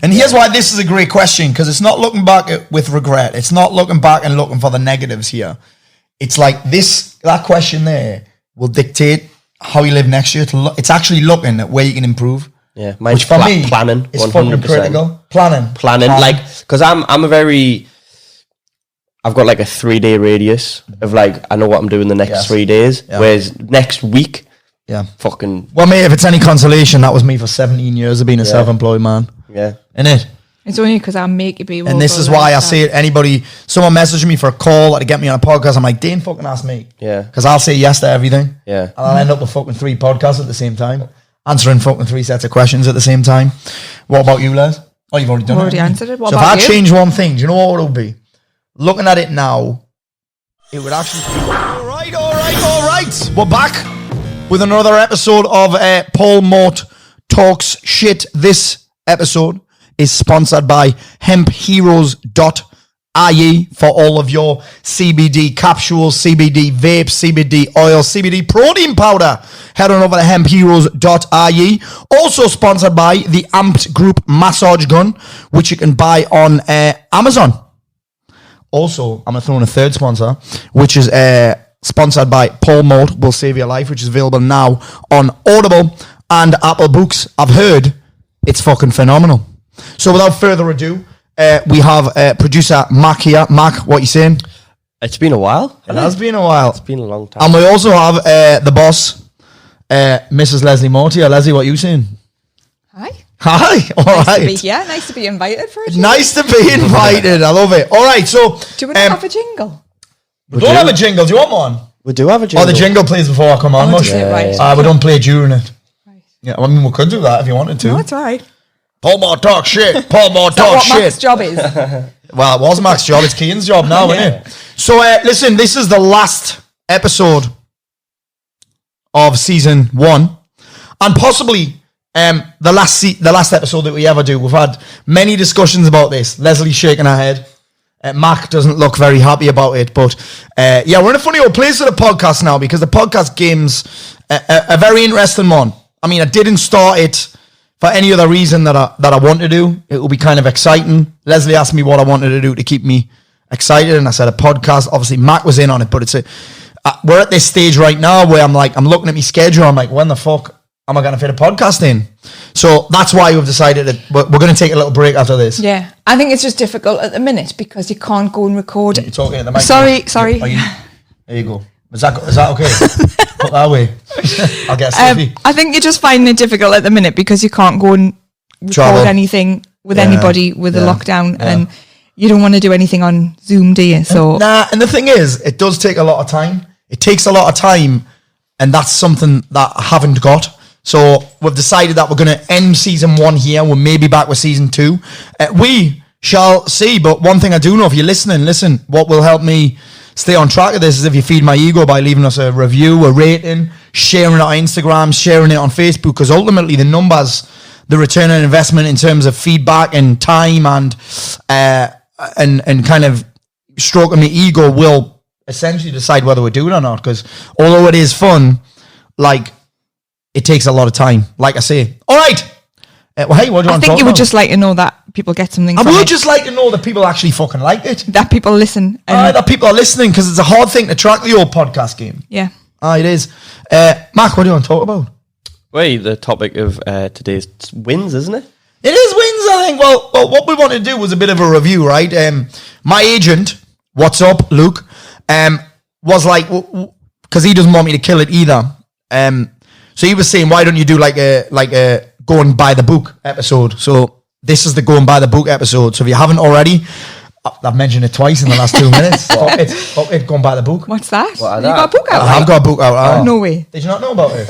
And here's why this is a great question, because it's not looking back with regret. It's not looking back and looking for the negatives here. It's like that question there will dictate how you live next year. It's actually looking at where you can improve. Yeah, which for me planning is fucking critical. Planning. Like, because I've got like a 3-day radius of like, I know what I'm doing the next 3 days, whereas next week, fucking. Well, mate, if it's any consolation, that was me for 17 years of being a self-employed man. Yeah. Innit? It's only because I make you be. And this is why I say it. Someone messaging me for a call to get me on a podcast, I'm like, Dane fucking ask me. Yeah. Because I'll say yes to everything. Yeah. And I'll end up with fucking 3 podcasts at the same time, answering fucking 3 sets of questions at the same time. What about you, Les? Oh, you've already done it. Already answered it. What so about if I change one thing, do you know what it would be? Looking at it now, it would actually be... All right. We're back with another episode of Paul Mort Talks Shit. This episode is sponsored by hempheroes.ie for all of your CBD capsules, CBD vapes, CBD oil, CBD protein powder. Head on over to hempheroes.ie. Also sponsored by the Amped Group massage gun, which you can buy on Amazon. Also, I'm going to throw in a third sponsor, which is sponsored by Paul Mort Will Save Your Life, which is available now on Audible and Apple Books. I've heard it's fucking phenomenal. So without further ado, we have producer Mac here. Mac, what are you saying? It's been a while. It has been a while. It's been a long time. And we also have the boss, Mrs. Lesley Mort here. Leslie, what are you saying? Hi, all nice right. To be here. Nice to be invited for it. Nice to be invited. I love it. All right, so... Do we have a jingle? We don't have a jingle. Do you want one? We do have a jingle. Oh, the jingle plays before I come on. Right. We don't play during it. Right. Yeah, I mean, we could do that if you wanted to. No, it's all right. Paul Mort talk shit. Paul Mort talk shit. Mac's job is. Well, it was Mac's job. It's Keane's job now, isn't it? So, listen, this is the last episode of season 1, and possibly the last episode that we ever do. We've had many discussions about this. Leslie's shaking her head. Mac doesn't look very happy about it, but we're in a funny old place with the podcast now, because the podcast game's a very interesting one. I mean, I didn't start it for any other reason that I want to do. It will be kind of exciting. Lesley asked me what I wanted to do to keep me excited, and I said a podcast. Obviously, Mac was in on it, but we're at this stage right now where I'm looking at my schedule. I'm like, when the fuck am I going to fit a podcast in? So that's why we've decided that we're going to take a little break after this. Yeah, I think it's just difficult at the minute because you can't go and record. You're talking at the mic. Sorry. There you go. Is that okay? Put that away. I'll get sleepy. I think you're just finding it difficult at the minute because you can't go and record anything with anybody with the lockdown, and you don't want to do anything on Zoom, do you? So and the thing is, it does take a lot of time. It takes a lot of time, and that's something that I haven't got. So we've decided that we're going to end season 1 here. We're maybe back with season 2. We shall see. But one thing I do know, if you're listening, listen, what will help me stay on track of this is if you feed my ego by leaving us a review, a rating, sharing it on Instagram, sharing it on Facebook, because ultimately the numbers, the return on investment in terms of feedback and time and kind of stroking the ego will essentially decide whether we do it or not. Because although it is fun, it takes a lot of time, like I say. All right. Hey, what do you want to talk about? I think you would just like to know that people get something from it. I would just like to know that people actually fucking like it. That people listen. That people are listening, because it's a hard thing to track the old podcast game. Yeah. It is. Mac, what do you want to talk about? Well, the topic of today's wins, isn't it? It is wins, I think. Well, what we wanted to do was a bit of a review, right? My agent, what's up, Luke, was like, because he doesn't want me to kill it either. So he was saying, why don't you do like a go and buy the book episode? So this is the go and buy the book episode. So if you haven't already, I've mentioned it twice in the last 2 minutes. Fuck it, go and buy the book. What's that? What You got a book out? I've got a book out. No way. Did you not know about it?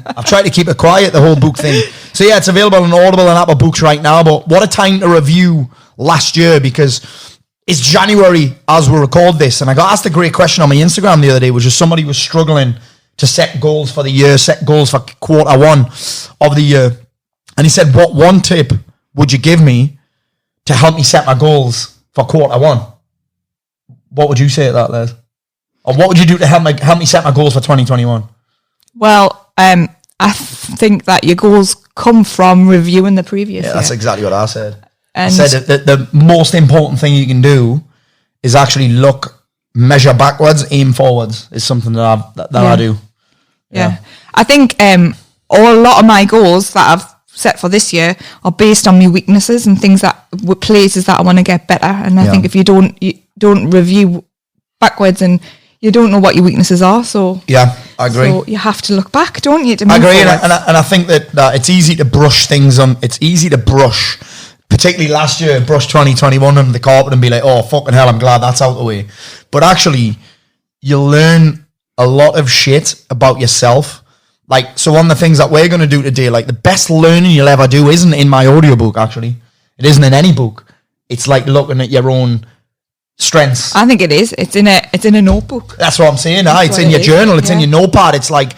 I've tried to keep it quiet, the whole book thing. So yeah, it's available on Audible and Apple Books right now. But what a time to review last year, because it's January as we record this. And I got asked a great question on my Instagram the other day, which is somebody was struggling to set goals for the year, set goals for quarter 1 of the year. And he said, what one tip would you give me to help me set my goals for quarter 1? What would you say to that, Les? Or what would you do to help me set my goals for 2021? Well, I think that your goals come from reviewing the previous year. That's exactly what I said. And said that the most important thing you can do is actually measure backwards, aim forwards is something that I do. Yeah. I think a lot of my goals that I've set for this year are based on my weaknesses and things places that I want to get better. And I think if you don't review backwards and you don't know what your weaknesses are, so yeah, I agree. So you have to look back, don't you? I agree, and I think that it's easy to brush things on. It's easy to brush, particularly last year, brush 2021 under the carpet and be like, oh fucking hell, I'm glad that's out the way. But actually, you learn a lot of shit about yourself. Like, so one of the things that we're going to do today, like the best learning you'll ever do isn't in my audiobook, actually. It isn't in any book. It's like looking at your own strengths. I think it is. It's in a notebook. That's what I'm saying. It's in your journal. It's in your notepad. It's like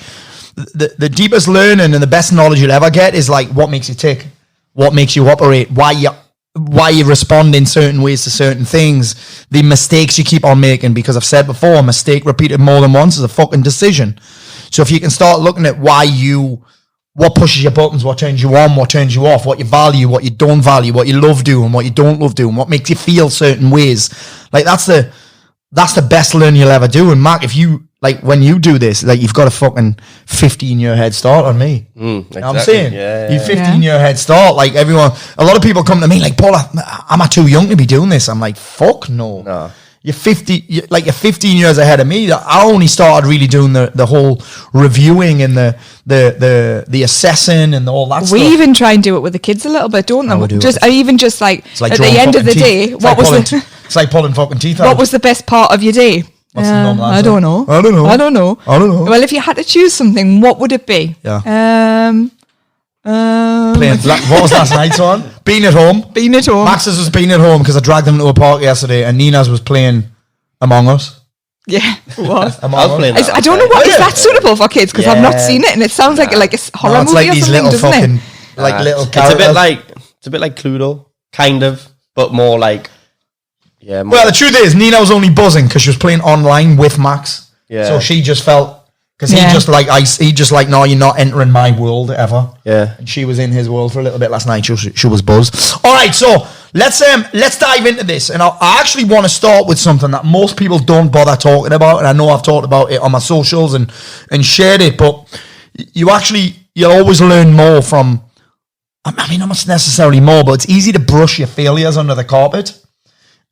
the deepest learning and the best knowledge you'll ever get is like what makes you tick, what makes you operate, why you respond in certain ways to certain things, the mistakes you keep on making. Because I've said before, a mistake repeated more than once is a fucking decision. So if you can start looking at what pushes your buttons, what turns you on, what turns you off, what you value, what you don't value, what you love doing, what you don't love doing, what makes you feel certain ways. Like that's the best learning you'll ever do. And Mark, if you when you do this, like you've got a fucking 15-year head start on me. Exactly. You know what I'm saying? Yeah. You 15-year head start. Like a lot of people come to me like, Paul, am I too young to be doing this? I'm like, fuck no. No. You're 15 years ahead of me. I only started really doing the whole reviewing and the assessing and all that stuff. We even try and do it with the kids a little bit, don't they? Just like at the end of the day, it's like pulling fucking teeth out. What was the best part of your day? I don't know. Well, if you had to choose something, what would it be? Yeah. What was last night's one? Being at home. Max's was being at home because I dragged them to a park yesterday, and Nina's was playing Among Us. Yeah, it was. I don't know is that suitable for kids because I've not seen it, and it sounds like a horror movie like or these something, little doesn't fucking, it? little it's characters. a bit like Cluedo, kind of, but more like more. Well, the truth is, Nina was only buzzing because she was playing online with Max. Yeah. So she just felt. Because he just like, no, you're not entering my world ever. Yeah. And she was in his world for a little bit last night. She was buzzed. All right, so let's dive into this. And I actually want to start with something that most people don't bother talking about. And I know I've talked about it on my socials and shared it. But you'll always learn more from, I mean, not necessarily more, but it's easy to brush your failures under the carpet.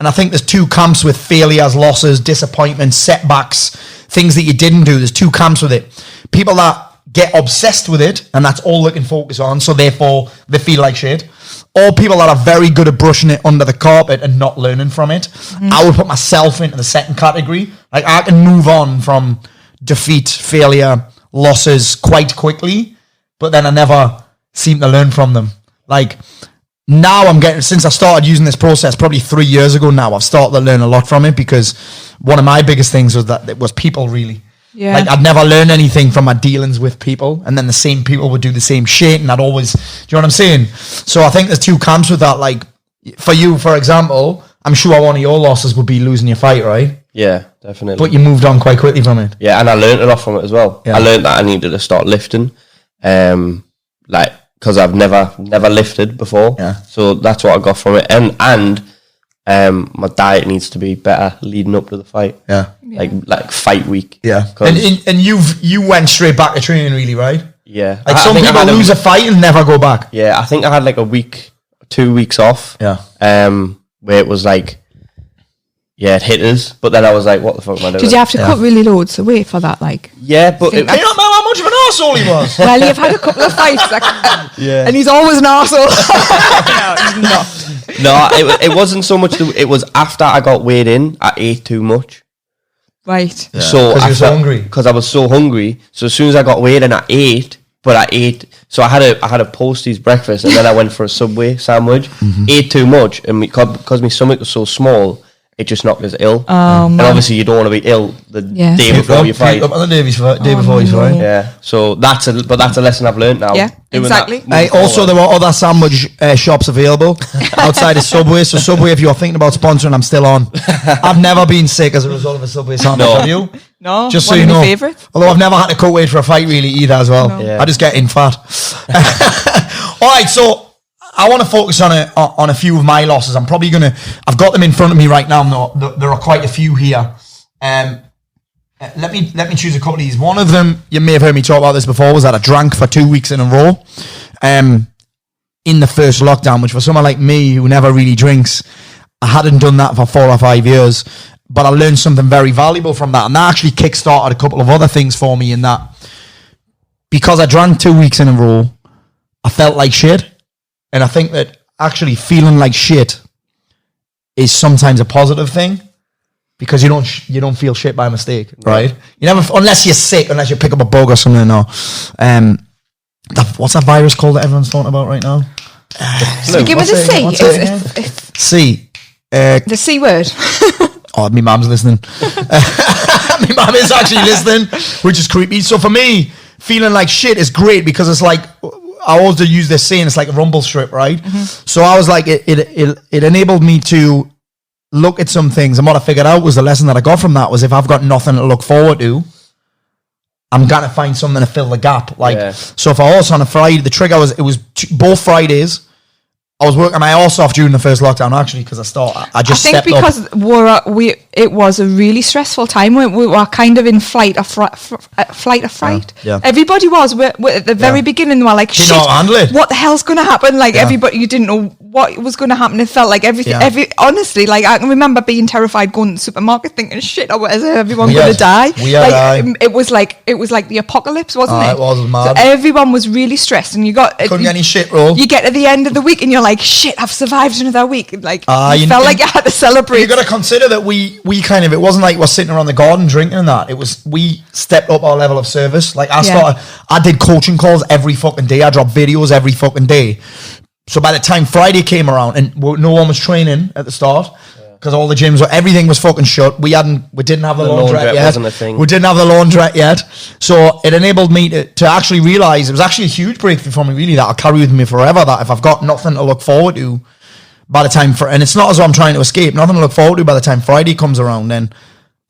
And I think there's two camps with failures, losses, disappointments, setbacks, things that you didn't do. There's two camps with it. People that get obsessed with it, and that's all they can focus on, so therefore they feel like shit. Or people that are very good at brushing it under the carpet and not learning from it. Mm. I would put myself into the second category. Like, I can move on from defeat, failure, losses quite quickly, but then I never seem to learn from them. Like, now since I started using this process probably 3 years ago now, I've started to learn a lot from it, because one of my biggest things was that it was people, really. Yeah. Like, I'd never learned anything from my dealings with people, and then the same people would do the same shit, and I'd always, do you know what I'm saying? So I think there's two camps with that. Like, for you, for example, I'm sure one of your losses would be losing your fight, right? Yeah, definitely. But you moved on quite quickly from it. Yeah, and I learned a lot from it as well. Yeah. I learned that I needed to start lifting. Because I've never lifted before. Yeah. So that's what I got from it. And my diet needs to be better leading up to the fight. Yeah. Like fight week. Yeah. And you went straight back to training, really, right? Yeah. Like, some people lose a fight and never go back. Yeah, I think I had like a week, 2 weeks off. Yeah. Where it was like, yeah, it hit us, but then I was like, what the fuck am I doing? Did you have to cut really loads of weight for that? Like, yeah, but You don't know how much of an arsehole he was. well, you've had a couple of fights, yeah, and he's always an arsehole. No, he's not. No, it wasn't so much. It was after I got weighed in, I ate too much. Right. Yeah. So because you were so hungry. Because I was so hungry. So as soon as I got weighed in, I ate. But I ate. So I had a Posties breakfast, and then I went for a Subway sandwich. Mm-hmm. Ate too much, and because my stomach was so small, it just knocked us ill. And obviously you don't want to be ill the day before you fight. Up on the day before you fight. Yeah. So that's a lesson I've learned now. Yeah, exactly. Also, there were other sandwich shops available outside of Subway. So Subway, if you're thinking about sponsoring, I'm still on. I've never been sick as a result of a Subway sandwich. No. Have you? No. Just so you know. Although I've never had to cut weight for a fight really either as well. No. Yeah. I just get in fat. All right, so I want to focus on a few of my losses. I've got them in front of me right now. There are quite a few here. Let me choose a couple of these. One of them, you may have heard me talk about this before, was that I drank for 2 weeks in a row in the first lockdown, which for someone like me who never really drinks, I hadn't done that for 4 or 5 years, but I learned something very valuable from that. And that actually kickstarted a couple of other things for me in that because I drank 2 weeks in a row, I felt like shit. And I think that actually feeling like shit is sometimes a positive thing. Because you don't feel shit by mistake, right? You never, unless you're sick, unless you pick up a bug or something. Or, what's that virus called that everyone's talking about right now? Give me the C. C. The C word. Oh, my mum's listening. My mum is actually listening, which is creepy. So for me, feeling like shit is great because it's like I always do use this saying. It's like a rumble strip, right? Mm-hmm. So I was like, it enabled me to look at some things, and what I figured out was the lesson that I got from that was if I've got nothing to look forward to, I'm gonna find something to fill the gap. So for us on a Friday, the trigger was both Fridays. I was working my arse off during the first lockdown actually because I think because it was a really stressful time. We were kind of in flight or fright. Yeah. Everybody was. We're at the very beginning. We were like, shit, what the hell's going to happen? Like everybody, you didn't know what was going to happen. It felt like everything. Honestly, like I can remember being terrified going to the supermarket, thinking, shit, is everyone going to die? It was like the apocalypse, wasn't it? It was mad. So everyone was really stressed, and couldn't get any shit roll. You get to the end of the week, and you're like, shit, I've survived another week. Like, you felt like you had to celebrate. You got to consider that we kind of, it wasn't like we're sitting around the garden drinking and that. It was, we stepped up our level of service. Like I did coaching calls every fucking day. I dropped videos every fucking day. So by the time Friday came around and no one was training at the start, because all the gyms everything was fucking shut. We didn't have the laundrette yet. Wasn't a thing. We didn't have the laundrette yet. So it enabled me to actually realize, it was actually a huge breakthrough for me really, that I'll carry with me forever, that if I've got nothing to look forward to by the time, and it's not as though I'm trying to escape, nothing to look forward to by the time Friday comes around, then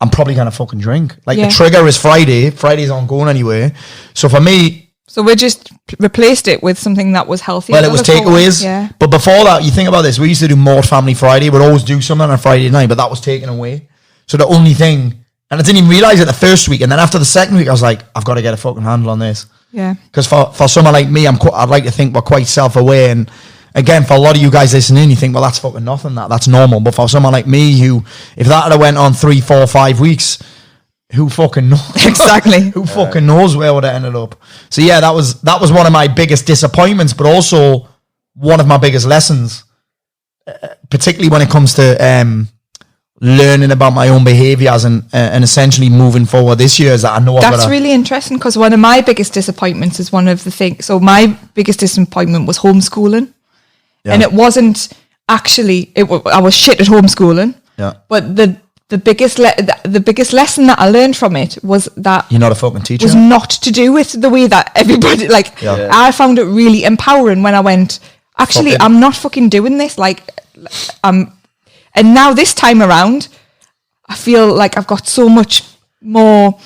I'm probably going to fucking drink. Like the trigger is Friday. Friday's not going anywhere. So for me, so we just replaced it with something that was healthier. Well, it was takeaways. Yeah. But before that, you think about this, we used to do Mort Family Friday. We'd always do something on a Friday night, but that was taken away. So the only thing, and I didn't even realise it the first week, and then after the second week, I was like, I've got to get a fucking handle on this. Yeah. Because for someone like me, I'd like to think we're quite self-aware, and again, for a lot of you guys listening, you think, well, that's fucking nothing, that's normal. But for someone like me, who, if that had went on 3, 4, 5 weeks, who fucking knows? Exactly. Who fucking knows where would have ended up? So yeah, that was one of my biggest disappointments, but also one of my biggest lessons, particularly when it comes to learning about my own behaviours and essentially moving forward this year. Is that I know that's really interesting, because one of my biggest disappointments is one of the things. So my biggest disappointment was homeschooling, and it wasn't actually. I was shit at homeschooling. Yeah, but the biggest lesson that I learned from it was that you're not a fucking teacher. Was not to do with the way that everybody I found it really empowering when I went, actually, I'm not fucking doing this. And now this time around, I feel like I've got so much more.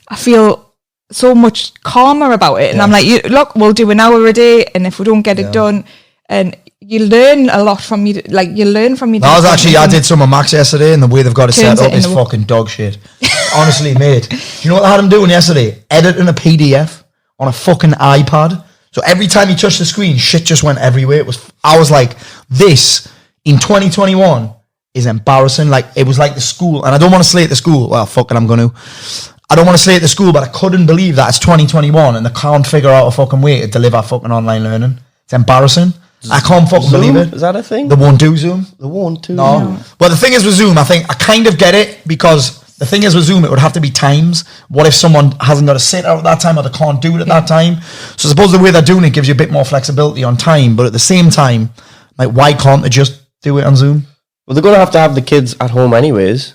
I feel so much calmer about it, and I'm like, look, we'll do an hour a day, and if we don't get it done, and you learn a lot from me. You learn from me. I did some of Max yesterday, and the way they've got it set up is fucking dog shit. Honestly, mate. You know what I had him doing yesterday? Editing a PDF on a fucking iPad. So every time he touched the screen, shit just went everywhere. I was like, this in 2021 is embarrassing. Like, it was like the school, and I don't want to slate the school. Well, fucking, I'm going to. I don't want to slate the school, but I couldn't believe that it's 2021 and they can't figure out a fucking way to deliver fucking online learning. It's embarrassing. I can't fucking believe it. Is that a thing? They won't do Zoom. They won't do No. Well, the thing is with Zoom, I think I kind of get it, because the thing is with Zoom, it would have to be times. What if someone hasn't got to sit out at that time, or they can't do it at that time? So I suppose the way they're doing it gives you a bit more flexibility on time, but at the same time, like, why can't they just do it on Zoom? Well, they're going to have the kids at home anyways.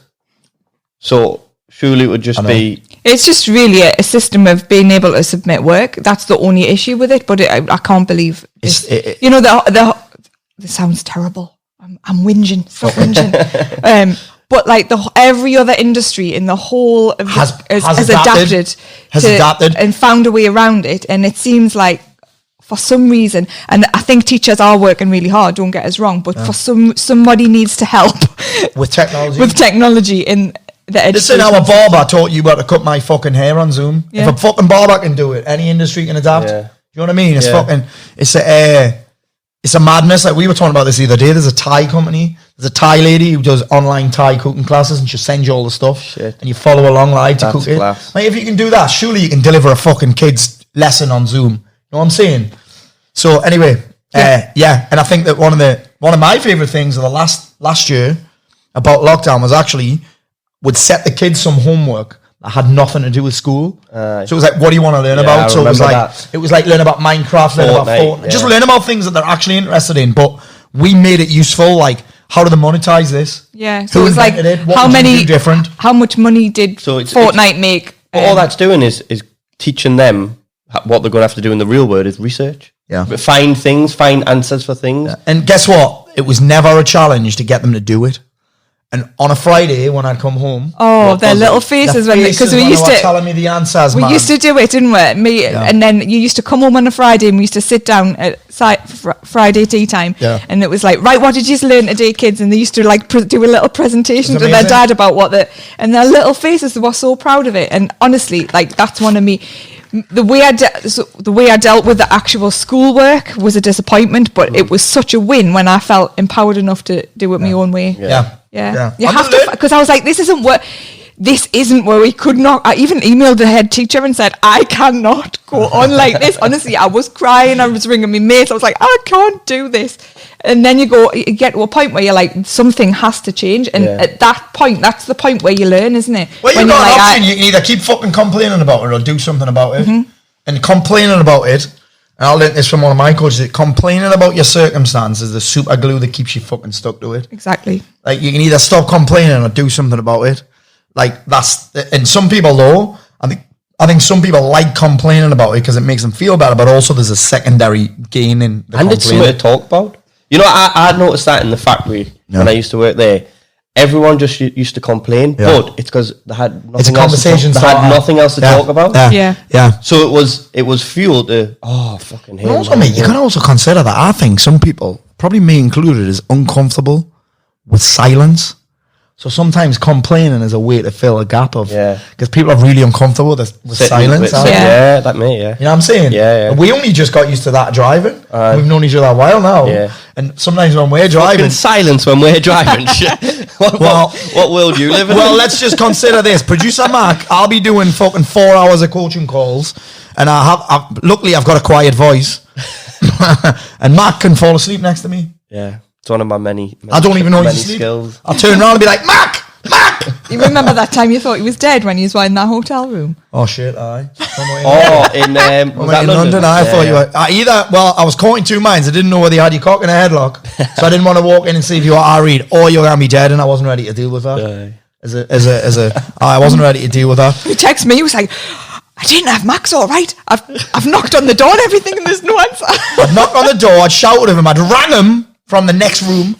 So surely it would just be... It's just really a system of being able to submit work. That's the only issue with it. But I can't believe this sounds terrible. I'm whinging. Stop whinging. But like every other industry in the whole of has adapted and found a way around it. And it seems like for some reason, and I think teachers are working really hard, don't get us wrong, but for somebody needs to help with technology. With technology in the education. Listen, our barber taught you about to cut my fucking hair on Zoom. Yeah. If a fucking barber can do it, any industry can adapt. Yeah. Do you know what I mean? It's fucking, it's a madness. Like we were talking about this the other day. There's a Thai company. There's a Thai lady who does online Thai cooking classes, and she'll send you all the stuff. Shit. And you follow along live to That's cook class. it. Like if you can do that, surely you can deliver a fucking kid's lesson on Zoom. You know what I'm saying? So anyway, and I think that one of my favorite things of the last year about lockdown was actually would set the kids some homework that had nothing to do with school. So it was like, what do you want to learn about? So it was like learn about Minecraft, learn about Fortnite, just learn about things that they're actually interested in. But we made it useful, like how do they monetize this? Yeah, so Who it's like invented it? What would you do different? How much money did Fortnite make? All that's doing is teaching them what they're going to have to do in the real world is research. Yeah. Find answers for things. Yeah. And guess what? It was never a challenge to get them to do it. And on a Friday when I'd come home, their little faces when because we used to telling me the answers. We used to do it, didn't we? And then you used to come home on a Friday, and we used to sit down at Friday tea time, and it was like, right, what did you learn today, kids? And they used to like do a little presentation to their dad about and their little faces were so proud of it. And honestly, like that's one of me. The way I dealt with the actual schoolwork was a disappointment, but it was such a win when I felt empowered enough to do it my own way. Yeah. You have to, because I was like, this isn't where we could not. I even emailed the head teacher and said, I cannot go on like this. Honestly, I was crying. I was ringing my mates. I was like, I can't do this. And then you get to a point where you're like, something has to change. And at that point, that's the point where you learn, isn't it? Well, you've got an option. You can either keep fucking complaining about it or do something about it. Mm-hmm. And complaining about it, and I learned this from one of my coaches, complaining about your circumstances is the super glue that keeps you fucking stuck to it. Exactly. Like you can either stop complaining or do something about it. Like that's, and some people though, I think some people like complaining about it because it makes them feel better, but also there's a secondary gain in the and it's something to talk about. You know, I noticed that in the factory when I used to work there. Everyone just used to complain, but it's because they had nothing else to talk about. Yeah. So it was fuel to fucking hell. Also, mate, you can also consider that I think some people, probably me included, is uncomfortable with silence. So sometimes complaining is a way to fill a gap of because people are really uncomfortable with silence. You know what I'm saying? Yeah. We only just got used to that driving. We've known each other a while now. Yeah. And sometimes when we're driving, silence when we're driving. What world do you live in? Well, let's just consider this. Producer Mark, I'll be doing fucking 4 hours of coaching calls, and luckily I've got a quiet voice, and Mark can fall asleep next to me. Yeah. It's one of my many I don't even know he's asleep. Skills. I'll turn around and be like, Mark! You remember that time you thought he was dead when you was in that hotel room? Oh shit, aye. In London? I thought you were I was caught in two minds. I didn't know whether you had your cock in a headlock, so I didn't want to walk in and see if you were Reed or you're gonna be dead, and I wasn't ready to deal with that. I wasn't ready to deal with that. He texted me, he was like, I didn't have Max all right. I've knocked on the door and everything and there's no answer. I'd knocked on the door, I'd shouted at him, I'd rang him from the next room.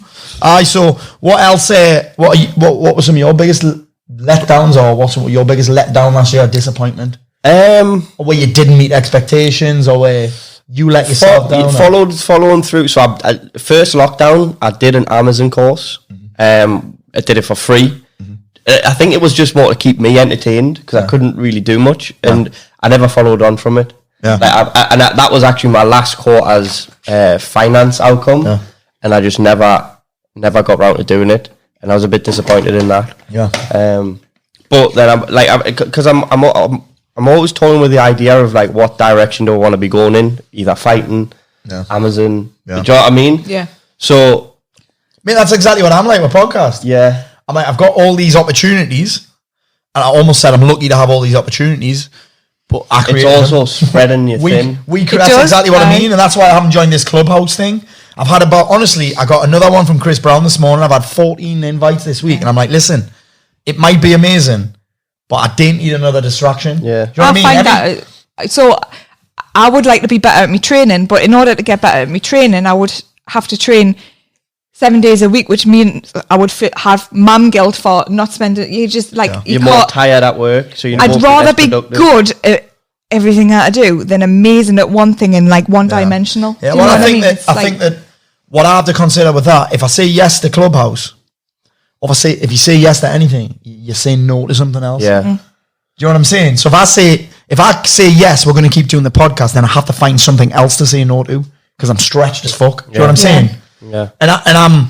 So what else? What were some of your biggest letdowns, or what's your biggest letdown last year? Or disappointment? Or where you didn't meet expectations, or where you let yourself down? Following through. So first lockdown, I did an Amazon course. I did it for free. I think it was just more to keep me entertained because I couldn't really do much, and I never followed on from it. Yeah, that was actually my last quarter's finance outcome. And I just never got round to doing it, and I was a bit disappointed in that. Yeah. But then I'm always toying with the idea of like what direction do I want to be going in, either fighting, Amazon. Do you know what I mean? Yeah. So, I mean that's exactly what I'm like with podcast. Yeah. I'm like I've got all these opportunities, and I almost said I'm lucky to have all these opportunities. But it's also spreading your thin. That's exactly what I mean, and that's why I haven't joined this Clubhouse thing. I've had I got another one from Chris Brown this morning. I've had 14 invites this week, and I'm like, listen, it might be amazing, but I didn't need another distraction. Yeah. Do you know what I mean? So I would like to be better at my training, but in order to get better at my training, I would have to train 7 days a week, which means I would have mum guilt for not spending. You just like you're more tired at work, so I'd rather be good everything that I do, then amazing at one thing and like one-dimensional. Yeah, Do you well, know I what think mean? that It's I like- think that what I have to consider with that, if I say yes to Clubhouse, or if you say yes to anything, you're saying no to something else. Yeah. Mm-hmm. Do you know what I'm saying? So if I say yes, we're going to keep doing the podcast, then I have to find something else to say no to because I'm stretched as fuck. Do you know what I'm saying? Yeah. And I'm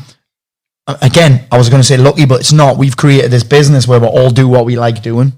again, I was going to say lucky, but it's not. We've created this business where we all do what we like doing.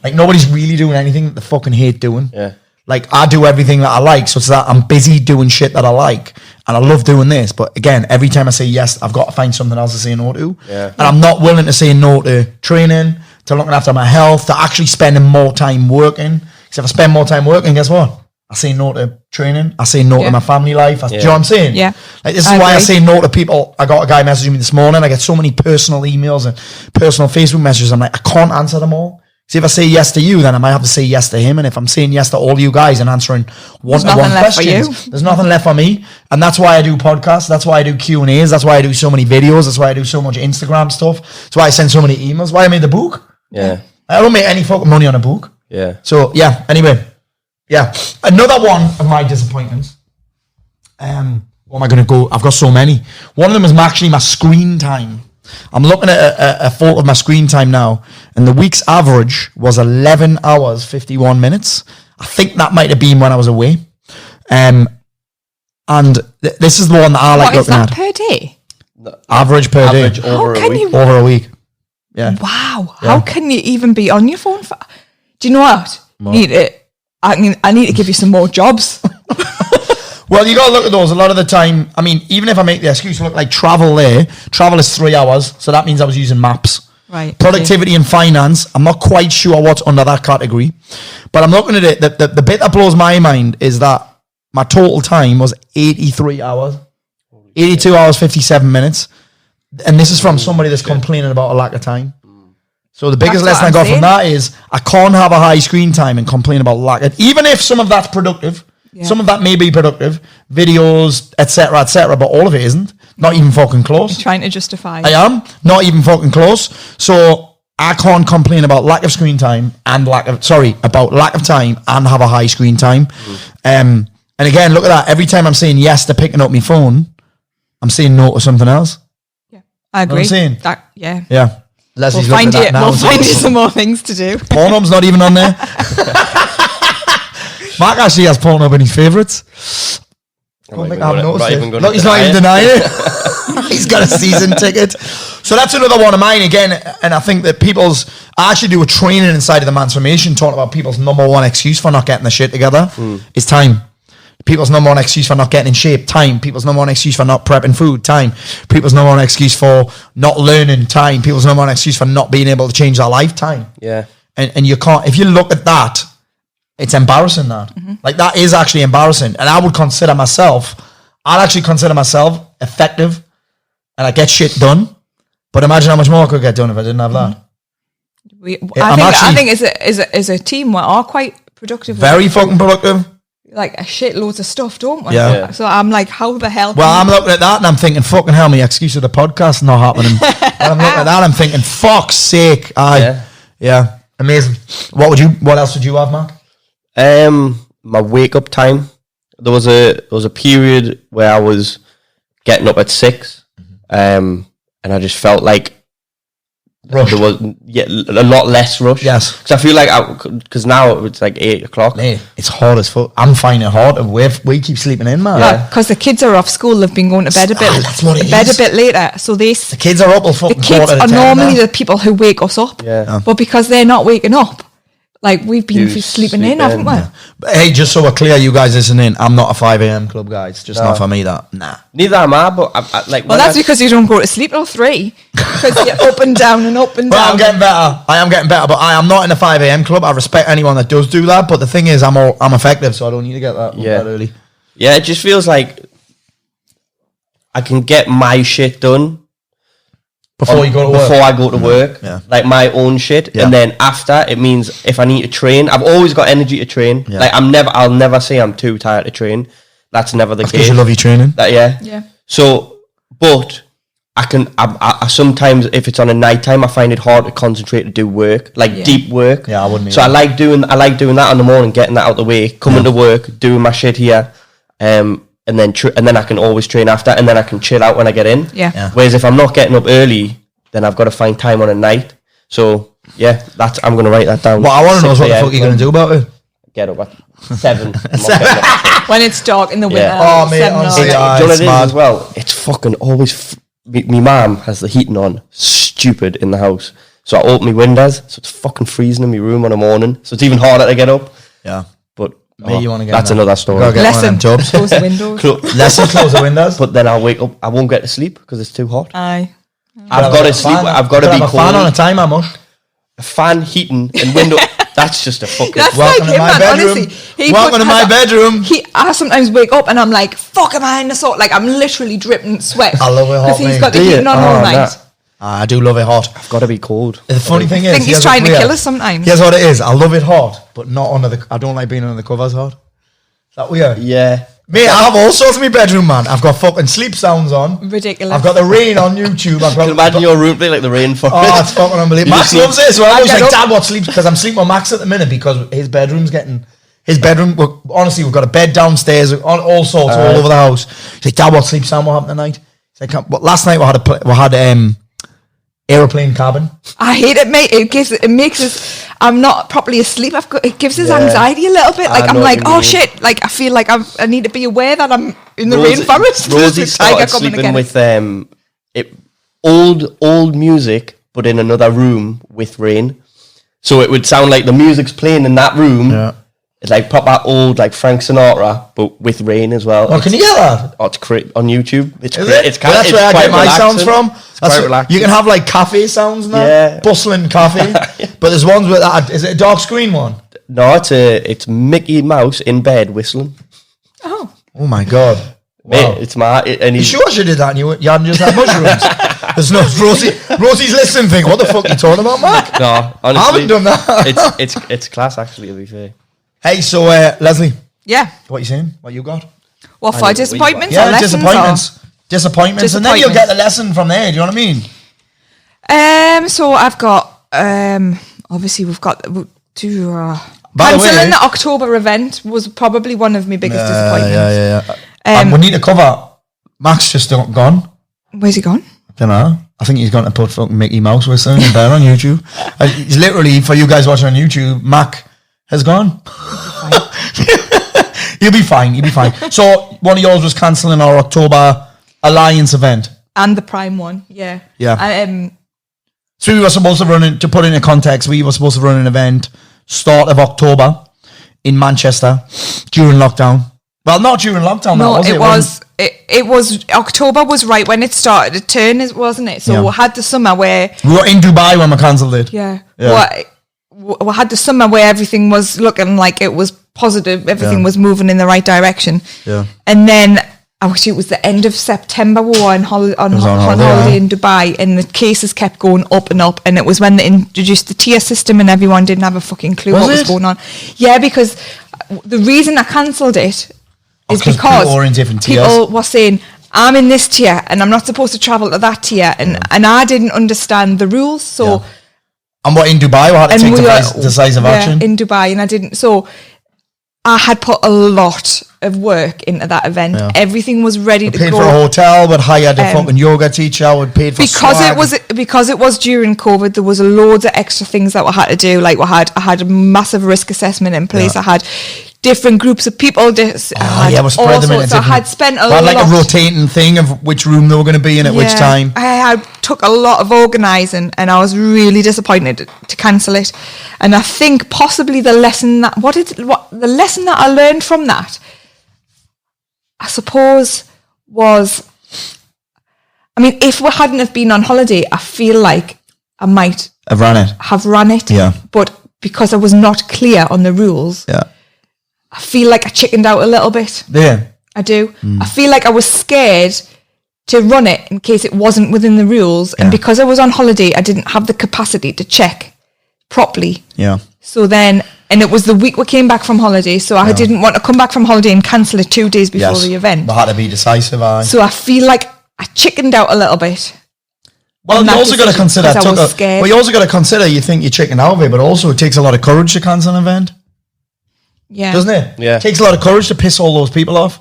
Like nobody's really doing anything that they fucking hate doing. Yeah. Like I do everything that I like, so it's that I'm busy doing shit that I like, and I love doing this. But again, every time I say yes, I've got to find something else to say no to. Yeah. And I'm not willing to say no to training, to looking after my health, to actually spending more time working. Because if I spend more time working, guess what? I say no to training. I say no to my family life. Do you know what I'm saying? Yeah. Like this is why I say no to people. I got a guy messaging me this morning. I get so many personal emails and personal Facebook messages. I'm like, I can't answer them all. See, if I say yes to you, then I might have to say yes to him. And if I'm saying yes to all you guys and answering one-to-one questions, there's nothing left for me. And that's why I do podcasts. That's why I do Q&As. That's why I do so many videos. That's why I do so much Instagram stuff. That's why I send so many emails. Why I made the book. Yeah. I don't make any fucking money on a book. Yeah. So, yeah, anyway. Yeah. Another one of my disappointments. What am I going to go? I've got so many. One of them is actually my screen time. I'm looking at a photo of my screen time now, and the week's average was 11 hours, 51 minutes. I think that might have been when I was away. And this is the one that I like what is looking that at. per day? Average per Average day. over How a can week. you- Over a week. Yeah. Wow. How can you even be on your phone for? Do you know what? I need to give you some more jobs. Well, you got to look at those. A lot of the time, I mean, even if I make the excuse, look like travel is 3 hours. So that means I was using maps. Right. Productivity and finance, I'm not quite sure what's under that category. But I'm looking at it. The bit that blows my mind is that my total time was 83 hours. 82 hours, 57 minutes. And this is from somebody that's complaining about a lack of time. So the biggest That's lesson I what got I'm from saying. that is I can't have a high screen time and complain about lack of, even if some of that's productive. Yeah. Some of that may be productive, videos, etc., but all of it isn't. Not even fucking close. Trying to justify. I am not even fucking close. So I can't complain about lack of screen time and about lack of time and have a high screen time. And again, look at that. Every time I'm saying yes to picking up my phone, I'm saying no to something else. Yeah, I agree. what I'm saying? Yeah. Yeah. Leslie's We'll looking find at you. that now. We'll find you some more things to do. Pornhub's not even on there. Mark actually has Pornhub in his favourites. Don't think I've noticed it. Look, he's not even denying it. He's got a season ticket. So that's another one of mine again. And I think that I actually do a training inside of the Transformation talking about people's number one excuse for not getting the shit together is time. People's number one excuse for not getting in shape, time. People's number one excuse for not prepping food, time. People's number one excuse for not learning, time. People's number one excuse for not being able to change their life, time. Yeah. And you can't, if you look at that, it's embarrassing that. Like that is actually embarrassing. And I'd actually consider myself effective and I get shit done. But imagine how much more I could get done if I didn't have that. I think as a team we are quite productive. Very fucking productive. Like a shitloads of stuff, don't we? Yeah. So I'm like, how the hell? Well, I'm looking at that and I'm thinking, fucking hell, my excuse of the podcast not happening. And I'm looking at that, I'm thinking, fuck's sake. Yeah. Amazing. What else would you have, Mark? My wake up time. There was a period where I was getting up at 6, and I just felt like Rushed. there was a lot less rush. Yes. Because I feel like because now it's like 8 o'clock. Mate, it's hard as fuck. I'm finding it hard. We keep sleeping in, man. Yeah. Because the kids are off school, they've been going to bed That's what it a is. bit later. So the kids are up till fucking kids quarter to are 10 normally now. the people who wake us up. Yeah. But because they're not waking up, like we've been You sleeping sleep in, haven't we? in. But hey, just so we're clear, you guys listening, I'm not a 5 a.m. club guy. It's just not for me, that. Nah. Neither am I, but I like. Well, that's because you don't go to sleep till 3. Because you're up and down and up and But down. I'm getting better. I am getting better, but I am not in a 5 a.m. club. I respect anyone that does do that, but the thing is, I'm effective, so I don't need to get that that early. Yeah, it just feels like I can get my shit done Before you go to work. Before I go to work, Yeah. like my own shit, Yeah. and then after it means if I need to train, I've always got energy to train. Yeah. Like I'll never say I'm too tired to train. That's never the Because case. you love your training. That Yeah. So, but I sometimes, if it's on a night time, I find it hard to concentrate to do work, like deep work. Yeah, I wouldn't. So I like doing that in the morning, getting that out the way, coming to work, doing my shit here, and then I can always train after, and then I can chill out when I get in. Yeah. Whereas if I'm not getting up early, then I've got to find time on a night. So yeah, I'm going to write that down. Well, I want to know what the fuck you're going to do about it. Get up at 7. I'm not getting up. When it's dark in the winter. Yeah. Oh, mate, 7 or honestly, 8. Do you know what it is mad. as well? It's fucking always... Me mum has the heating on, stupid, in the house. So I open my windows, so it's fucking freezing in my room on a morning. So it's even harder to get up. Yeah. But Mate, you want to get that's another story. Gotta get one of Lesson. them jobs. Close the windows. Lesson, close the windows. But then I'll wake up, I won't get to sleep because it's too hot. Aye. I've got to sleep, I've got to be have a fan on a cold. timer, mush. A fan, heating, and window. That's just a fucking... That's Welcome like to him, my man. bedroom. Honestly, Welcome to my bedroom. I sometimes wake up and I'm like, fuck, am I in the sort? Like, I'm literally dripping sweat. I love it hot, because he's mate. got the Do you? heating on Oh, all night. nah. I do love it hot. I've got to be cold. The funny thing is, I think he's here's trying to what's kill weird. us sometimes. Here's what it is. I love it hot, but not under the... I don't like being under the covers hot. Is that weird? Yeah. Mate, I have all sorts in my bedroom, man. I've got fucking sleep sounds on. Ridiculous. I've got the rain on YouTube. I've got... Imagine your room being like the rainforest. Oh, it's fucking unbelievable. You Max just loves it as well. I was get like, up. Dad, what sleeps? Because I'm sleeping with Max at the minute because his bedroom's getting... His bedroom... Honestly, we've got a bed downstairs, on all sorts, all over the house. He's like, Dad, what sleep sound? What happened tonight? He's like, well, last night we had aeroplane cabin. I hate it, mate. It makes us... I'm not properly asleep. It gives us anxiety a little bit. Like, I I'm know like, what you oh mean. shit. Like, I feel like I need to be aware that I'm in the Rosie- rainforest. Rosie There's a tiger started coming sleeping again. with old music, but in another room with rain. So it would sound like the music's playing in that room. Yeah. It's like proper old, like Frank Sinatra, but with rain as well. Oh, can you get that? Oh, it's great on YouTube. It's Is great. it? It's Well, that's where I quite get my sounds relaxing. from. It's quite That's relaxing. you can have like cafe sounds now. Yeah. Bustling cafe. But there's ones with that. Is it a dark screen one? No, it's Mickey Mouse in bed whistling. Oh. Oh my God. Wow. Mate, it's my and You he's sure you did that and you hadn't just had mushrooms? There's no Rosie's listening thinking, what the fuck are you talking about, Mark? no. Honestly, I haven't done that. it's class actually. To be fair. Hey, so Lesley, Yeah. what you saying? What you got? What I for? know, Disappointments or Yeah, lessons? disappointments. And then you'll get the lesson from there, do you know what I mean? So I've got... obviously, we've got... By the way- Cancelling the October event was probably one of my biggest disappointments. Yeah. We need to cover... Max just gone. Where's he gone? Don't know. I think he's going to put fucking Mickey Mouse whistling in there on YouTube. He's literally, for you guys watching on YouTube, Mac has gone. You'll be fine. You'll be fine. So one of yours was cancelling our October Alliance event. And the Prime one, yeah. Yeah. So we were supposed to to put it in context, we were supposed to run an event start of October in Manchester during lockdown. Well, not during lockdown. No, that, was it? it was October was right when it started to turn, wasn't it? So Yeah. we had the summer where We were in Dubai when we cancelled it. yeah. Yeah. We had the summer where everything was looking like it was positive, everything Yeah. was moving in the right direction. Yeah. And then actually it was the end of September we were on holiday in Dubai, and the cases kept going up and up, and it was when they introduced the tier system and everyone didn't have a fucking clue Was what was it? going on. Yeah, because the reason I cancelled it is 'cause because people were in different tiers. people were saying, I'm in this tier and I'm not supposed to travel to that tier, and I didn't understand the rules, so Yeah. And what in Dubai, we had to take decisive action. in Dubai, and I didn't. So I had put a lot of work into that event. Yeah. Everything was ready to Paid go. for a hotel, but hired a fucking yoga teacher, would paid for because it was during COVID. There was loads of extra things that we had to do. Like I had a massive risk assessment in place. Yeah. I had different groups of people. I had we spread them into so I had different- spent a we had lot. like a rotating thing of which room they were going to be in at which time. I took a lot of organising, and I was really disappointed to cancel it. And I think possibly the lesson that the lesson that I learned from that, I suppose, was, I mean, if we hadn't have been on holiday, I feel like I might I've ran it. have run it. Yeah. But because I was not clear on the rules, Yeah. I feel like I chickened out a little bit. Yeah. I do. I feel like I was scared to run it in case it wasn't within the rules. And Yeah. because I was on holiday, I didn't have the capacity to check properly. Yeah. So then, and it was the week we came back from holiday, so I didn't want to come back from holiday and cancel it 2 days before the event. But had to be decisive, aye. So I feel like I chickened out a little bit. Well, on you that also got to decision, consider. 'cause I was scared. Well, you also got to consider. You think you're chicken out of it, but also it takes a lot of courage to cancel an event, Yeah. doesn't it? Yeah. It takes a lot of courage to piss all those people off,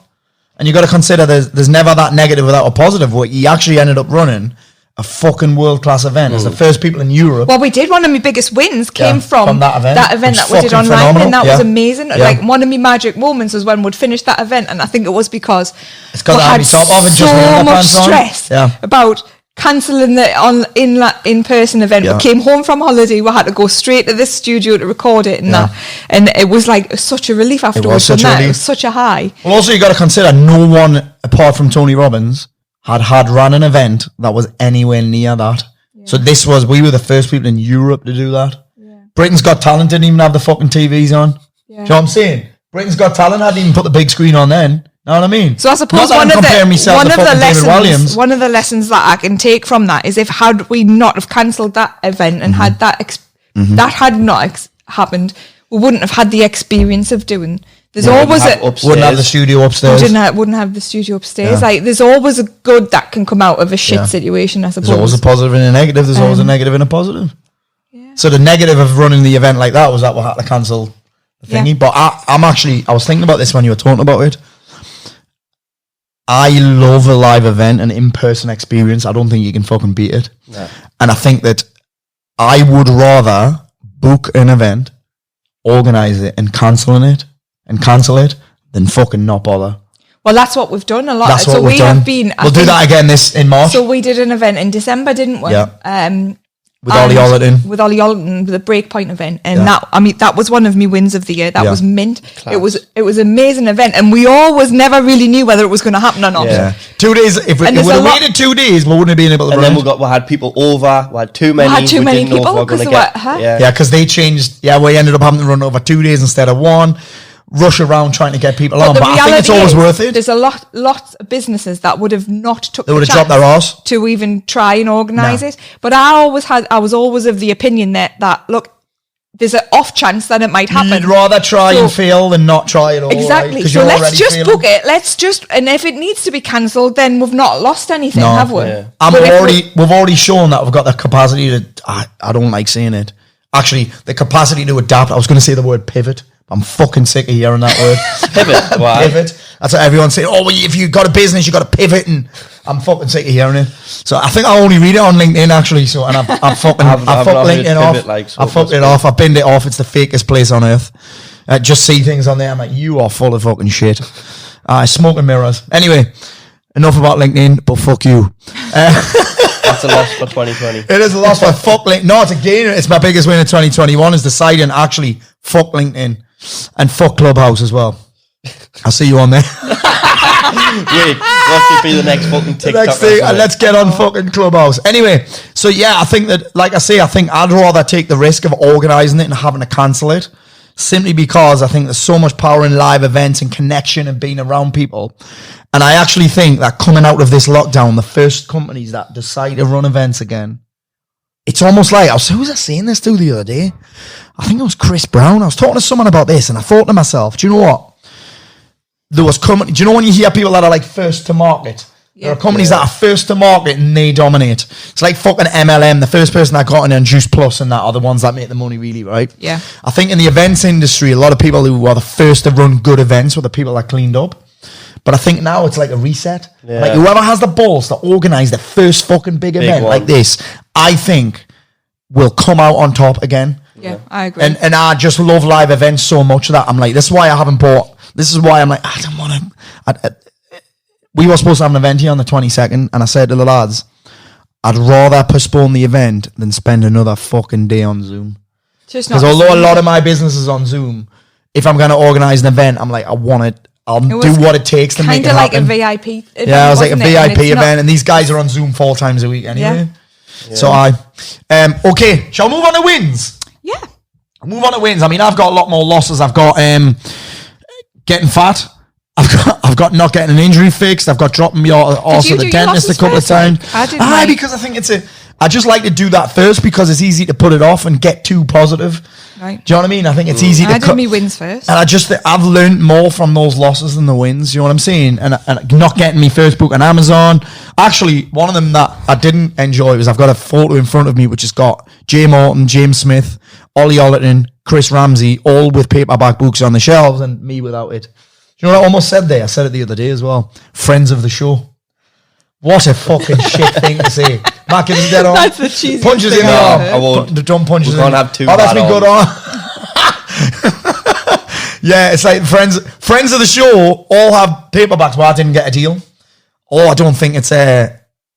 and you got to consider there's never that negative without a positive. What you actually ended up running a fucking world class event as the first people in Europe. Well, we did. One of my biggest wins came from that event. that It was we did fucking online, phenomenal. and that Yeah. was amazing. Yeah. Like one of my magic moments was when we'd finish that event, and I think it was because It's 'cause we I had had me top off and just so my much underpants on. stress Yeah. about cancelling the in person event. Yeah. We came home from holiday. We had to go straight to this studio to record it, and that, and it was like such a relief afterwards. such a It relief. was such a high. Well, also you got to consider no one apart from Tony Robbins had run an event that was anywhere near that. So we were the first people in Europe to do that. Britain's Got Talent didn't even have the fucking TVs on. Do you know what I'm saying? Britain's Got Talent hadn't even put the big screen on then. Know what I mean? So I suppose Not that one I'm of comparing myself to fucking David Williams. one of the lessons that I can take from that is if had we not have cancelled that event and had that that had not happened, we wouldn't have had the experience of doing. There's always Wouldn't have the studio upstairs. wouldn't have the studio upstairs. Like there's always a good that can come out of a shit situation. I suppose There's always a positive and a negative. There's always a negative and a positive. So the negative of running the event like that was that we had to cancel the thingy. Yeah. But I was thinking about this when you were talking about it. I love a live event, an in-person experience. I don't think you can fucking beat it. No. And I think that I would rather book an event, organise it and cancel it than fucking not bother. Well, that's what we've done a lot. That's what so we've done. have been. We'll do that again in March. So we did an event in December, didn't we? Yeah. With Ollie Ollerton. With Ollie Ollerton, the Breakpoint event. And that was one of my wins of the year. That was mint. Class. It was an amazing event. And we always never really knew whether it was going to happen or not. Yeah. 2 days. If we would have waited 2 days, we wouldn't have been able to And run then it. we had people over. We had too many. We had too many didn't know if people we were because gonna they were- get. huh? Yeah, because they changed. Yeah, we ended up having to run over 2 days instead of one. Rush around trying to get people on, the but I think it's reality always is, worth it. There's lots of businesses that would have not took They the would have dropped their chance arse. to even try and organise No. it. But I was always of the opinion that look, there's an off chance that it might happen. You'd rather try So- and fail than not try at all. Exactly. Right? 'Cause So you're let's already just failing. book it. And if it needs to be cancelled, then we've not lost anything, No. have we? Yeah. And But if we've already shown that we've got the capacity to. I don't like saying it. Actually, the capacity to adapt. I was going to say the word pivot. I'm fucking sick of hearing that word. Pivot. Why? Pivot. That's what everyone's saying. Oh, well, if you've got a business, you've got to pivot, and I'm fucking sick of hearing it. So I think I only read it on LinkedIn actually. So and I've fucked I've not heard LinkedIn off. pivot, like, so I fucked it off. I binned it off. It's the fakest place on earth. Just see things on there. I'm like, you are full of fucking shit. Smoke and mirrors. Anyway, enough about LinkedIn. But fuck you. That's a loss for 2020. It is a loss for fuck LinkedIn. No, it's a gain. It's my biggest win in 2021 is deciding actually fuck LinkedIn and fuck Clubhouse as well. I'll see you on there. Wait, what should be the next fucking TikTok? Next thing, let's get on fucking Clubhouse. Anyway, so yeah, I think that, like I say, I think I'd rather take the risk of organising it and having to cancel it, simply because I think there's so much power in live events and connection and being around people. And I actually think that coming out of this lockdown, the first companies that decide to run events again, it's almost like, who was I saying this to the other day? I think it was Chris Brown. I was talking to someone about this and I thought to myself, do you know what? Do you know when you hear people that are like first to market? There are companies that are first to market and they dominate. It's like fucking MLM. The first person that got in and Juice Plus and that are the ones that make the money really, right? Yeah. I think in the events industry, a lot of people who are the first to run good events were the people that cleaned up. But I think now it's like a reset. Yeah. Like whoever has the balls to organise the first fucking big event one. like this, I think will come out on top again. Yeah, I agree. And I just love live events so much that I'm like, this is why I haven't bought. This is why I'm like, I don't want to. We were supposed to have an event here on the 22nd, and I said to the lads, I'd rather postpone the event than spend another fucking day on Zoom. Because although a lot of my business is on Zoom, if I'm going to organise an event, I'm like, I want it. I'll do what it takes to make it happen. Kind of like a VIP event. Yeah, it was like a wasn't it? And VIP it's not- event, and these guys are on Zoom 4 times a week anyway. Yeah. So okay, shall we move on to wins? Yeah. I'll move on to wins. I mean, I've got a lot more losses. I've got getting fat. I've got not getting an injury fixed. I've got dropping me also the dentist a couple of times. Like, because I think I just like to do that first because it's easy to put it off and get too positive. Right. Do you know what I mean? I think it's easy to I did me wins first. And I've learned more from those losses than the wins. You know what I'm saying? And not getting me first book on Amazon. Actually, one of them that I didn't enjoy was I've got a photo in front of me which has got Jay Morton, James Smith, Ollie Ollerton, Chris Ramsey, all with paperback books on the shelves, and me without it. Do you know what I almost said there? I said it the other day as well. Friends of the show. What a fucking shit thing to say. Mac, is dead on? That's the cheesiest Punches thing in the I've arm. heard. I won't. The dumb punches We in. can't have two Oh, that's bad been good on. Yeah, it's like friends of the show all have paperbacks where I didn't get a deal. Oh, I don't think it's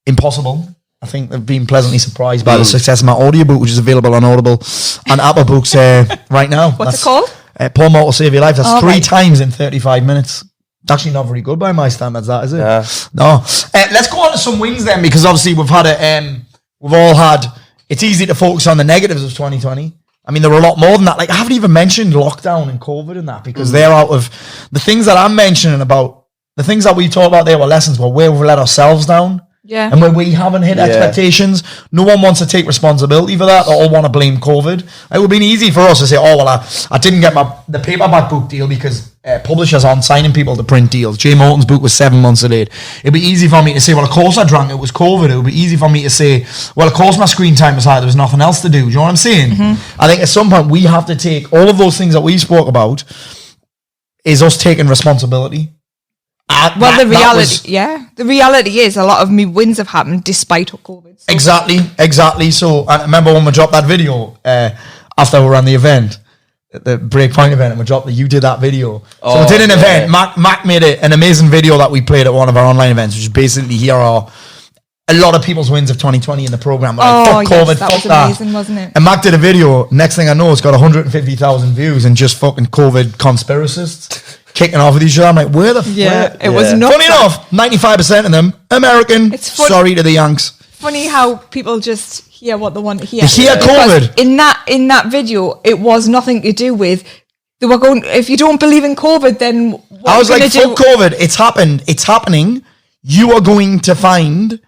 impossible. I think they've been pleasantly surprised by the success of my audiobook, which is available on Audible and Apple Books right now. What's it called? Paul Mort will Save Your Life. That's 3 right. times in 35 minutes. It's actually not very good by my standards, that is it? Yeah. No. Let's go on to some wins then, because obviously we've all had. It's easy to focus on the negatives of 2020. I mean, there were a lot more than that. Like, I haven't even mentioned lockdown and COVID and that, because they're out of the things that I'm mentioning about. The things that we talked about there were lessons where we've let ourselves down. Yeah. And when we haven't hit expectations, no one wants to take responsibility for that. They all want to blame COVID. It would have been easy for us to say, oh, well, I didn't get the paperback book deal because publishers aren't signing people to print deals. Jay Morton's book was 7 months delayed. It'd be easy for me to say, well, of course I drank, it was COVID. It would be easy for me to say, well, of course my screen time was high, there was nothing else to do. Do you know what I'm saying? I think at some point we have to take all of those things that we spoke about is us taking responsibility. Well, the reality is a lot of me wins have happened despite COVID. So. Exactly. So I remember when we dropped that video after we ran the event, the Breakpoint event, and we dropped you did that video. So we did an event. Mac made an amazing video that we played at one of our online events, which is basically here are a lot of people's wins of 2020 in the program. Like, fuck COVID, that fuck was amazing, wasn't it? And Mac did a video. Next thing I know, it's got 150,000 views and just fucking COVID conspiracists kicking off with each other. I'm like, where the it was not funny enough, 95% of them American. It's funny. Sorry to the Yanks. Funny how people just hear what they want to hear. They hear COVID. In that video, it was nothing to do with they were going. If you don't believe in COVID, then what I was are you like, gonna fuck COVID. It's happened. It's happening. You are going to find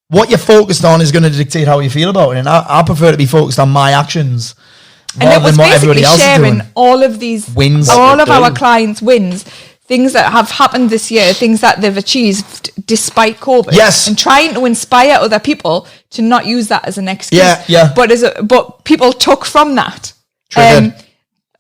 what you're focused on is going to dictate how you feel about it. And I prefer to be focused on my actions. And it was basically sharing doing. all of these Wins. all of our clients' wins, things that have happened this year, things that they've achieved despite COVID. Yes. And trying to inspire other people to not use that as an excuse. Yeah. But people took from that.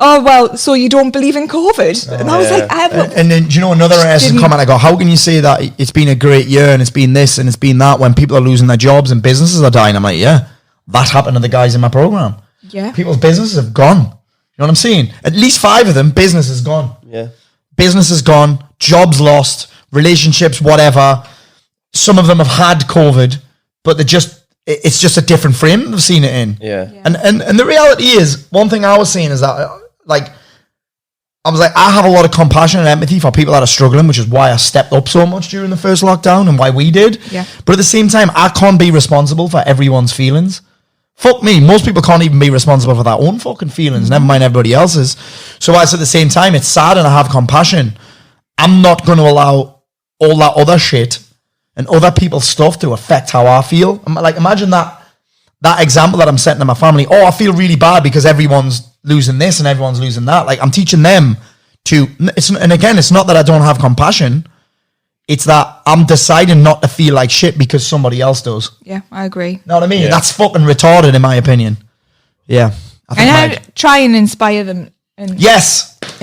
Oh, well, so you don't believe in COVID? And I was like, and then, do you know, another comment I got, how can you say that it's been a great year and it's been this and it's been that when people are losing their jobs and businesses are dying? I'm like, yeah, that happened to the guys in my program. Yeah. People's businesses have gone. You know what I'm saying? At least 5 of them, business is gone. Yeah. Business is gone, jobs lost, relationships, whatever. Some of them have had COVID, but it's just a different frame they've seen it in. Yeah. And the reality is, one thing I was saying is that, I have a lot of compassion and empathy for people that are struggling, which is why I stepped up so much during the first lockdown and why we did. Yeah. But at the same time, I can't be responsible for everyone's feelings. Fuck me. Most people can't even be responsible for their own fucking feelings, never mind everybody else's. So at the same time, it's sad and I have compassion. I'm not going to allow all that other shit and other people's stuff to affect how I feel. Like, imagine that example that I'm setting to my family. Oh, I feel really bad because everyone's losing this and everyone's losing that. Like, I'm teaching them and again, it's not that I don't have compassion. It's that I'm deciding not to feel like shit because somebody else does. Yeah, I agree. Know what I mean? Yeah. That's fucking retarded in my opinion. Yeah. I try and inspire them and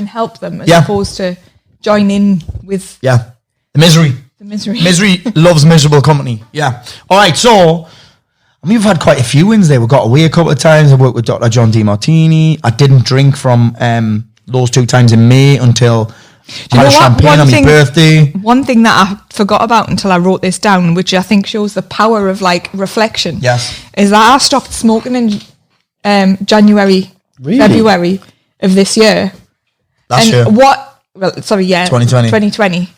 help them as opposed to join in with the misery. the misery. Misery loves miserable company. Yeah. All right, so I mean, we've had quite a few wins there. We got away a couple of times. I worked with Dr. John DiMartini. I didn't drink from those 2 times in May until I had a champagne on my birthday. One thing that I forgot about until I wrote this down, which I think shows the power of like reflection, is that I stopped smoking in January, February of this year. Last year. 2020.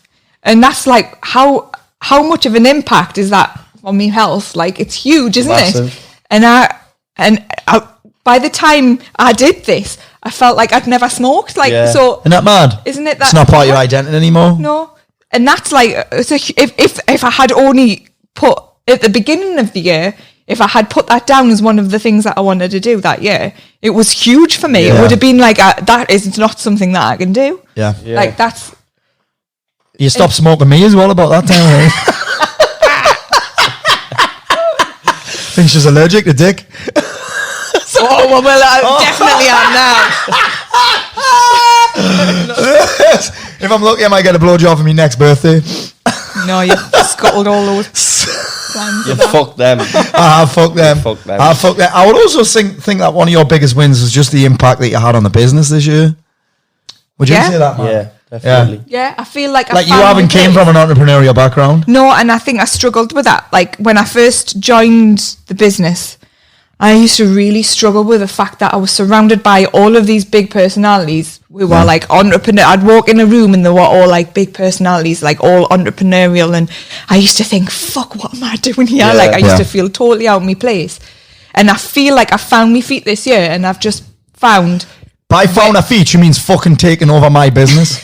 And that's like how much of an impact is that on my health? Like, it's huge, isn't it? And I by the time I did this, I felt like I'd never smoked. Like, so isn't that mad? Isn't it that it's not part of your identity anymore? No, and that's like, so if I had only put at the beginning of the year, if I had put that down as one of the things that I wanted to do that year, it was huge for me. Yeah. It would have been like, that is not something that I can do. Yeah. Like, that's... You stopped smoking me as well about that time, right? I think she's allergic to dick. Oh, well, I definitely am now. If I'm lucky, I might get a blowjob for me next birthday. No, you've scuttled all those plans. You fuck them. Fuck them. Fuck them. Fuck them. I would also think that one of your biggest wins was just the impact that you had on the business this year. Would you Yeah. say that, man? Yeah, definitely. Yeah, I feel like Like, you found haven't my came place. from an entrepreneurial background. No, and I think I struggled with that. Like, when I first joined the business, I used to really struggle with the fact that I was surrounded by all of these big personalities who were like entrepreneur. I'd walk in a room and they were all like big personalities, like all entrepreneurial. And I used to think, fuck, what am I doing here? Yeah. Like, I used Yeah. to feel totally out of my place. And I feel like I found my feet this year, and I've just found... By found a feat, she means fucking taking over my business.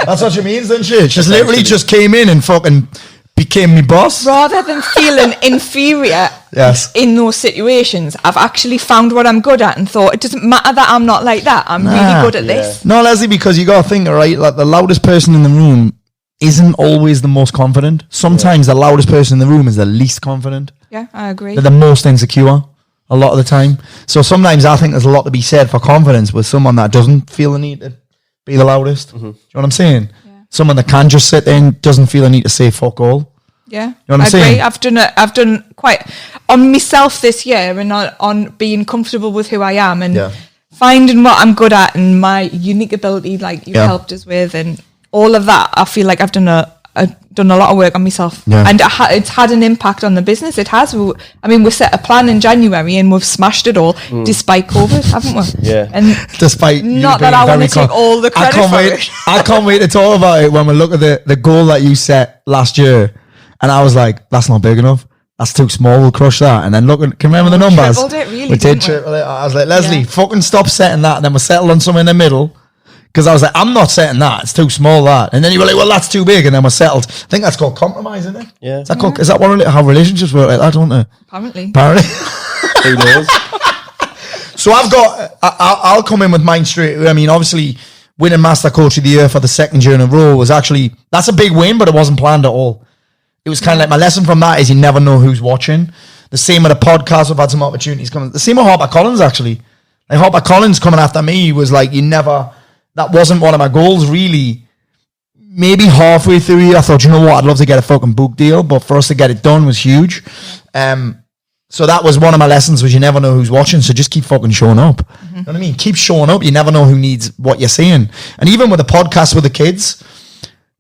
That's what she means, doesn't she? She's literally just came in and fucking became me boss. Rather than feeling inferior Yes. in those situations, I've actually found what I'm good at and thought, it doesn't matter that I'm not like that. I'm really good at this. No, Lesley, because you got to think, right? Like, the loudest person in the room isn't always the most confident. Sometimes the loudest person in the room is the least confident. Yeah, I agree. They're the most insecure a lot of the time. So sometimes I think there's a lot to be said for confidence with someone that doesn't feel the need to be the loudest. Do you know what I'm saying? Someone that can just sit there and doesn't feel the need to say fuck all. Yeah, know what I'm I agree. saying? I've done quite on myself this year, and on being comfortable with who I am, and finding what I'm good at and my unique ability, like you helped us with, and all of that. I feel like I've done a lot of work on myself, and it's had an impact on the business. It has. I mean, we set a plan in January, and we've smashed it all despite COVID, haven't we? Yeah. And Despite you not that being I want very to take all the credit for it. I can't wait to talk about it when we look at the goal that you set last year. And I was like, that's not big enough. That's too small. We'll crush that. And then look, can you remember the numbers? tripled it, really, We did didn't we? triple it. I was like, Lesley, Yeah. fucking stop setting that. And then we settled on somewhere in the middle. Because I was like, I'm not setting that. It's too small, that. And then you were like, well, that's too big. And then we settled. I think that's called compromise, isn't it? Yeah. Is that called, is that one of how relationships work like that, don't they? Apparently. Apparently. Who knows? So I'll come in with mine straight away. I mean, obviously, winning Master Coach of the Year for the second year in a row was actually, that's a big win, but it wasn't planned at all. It was kind of like, my lesson from that is you never know who's watching. The same with the podcast, we've had some opportunities coming. The same with Harper Collins, actually. Like, Harper Collins coming after me was like, that wasn't one of my goals, really. Maybe halfway through here, I thought, you know what, I'd love to get a fucking book deal, but for us to get it done was huge. So that was one of my lessons, was you never know who's watching, so just keep fucking showing up. You know what I mean? Keep showing up. You never know who needs what you're saying. And even with the podcast with the kids,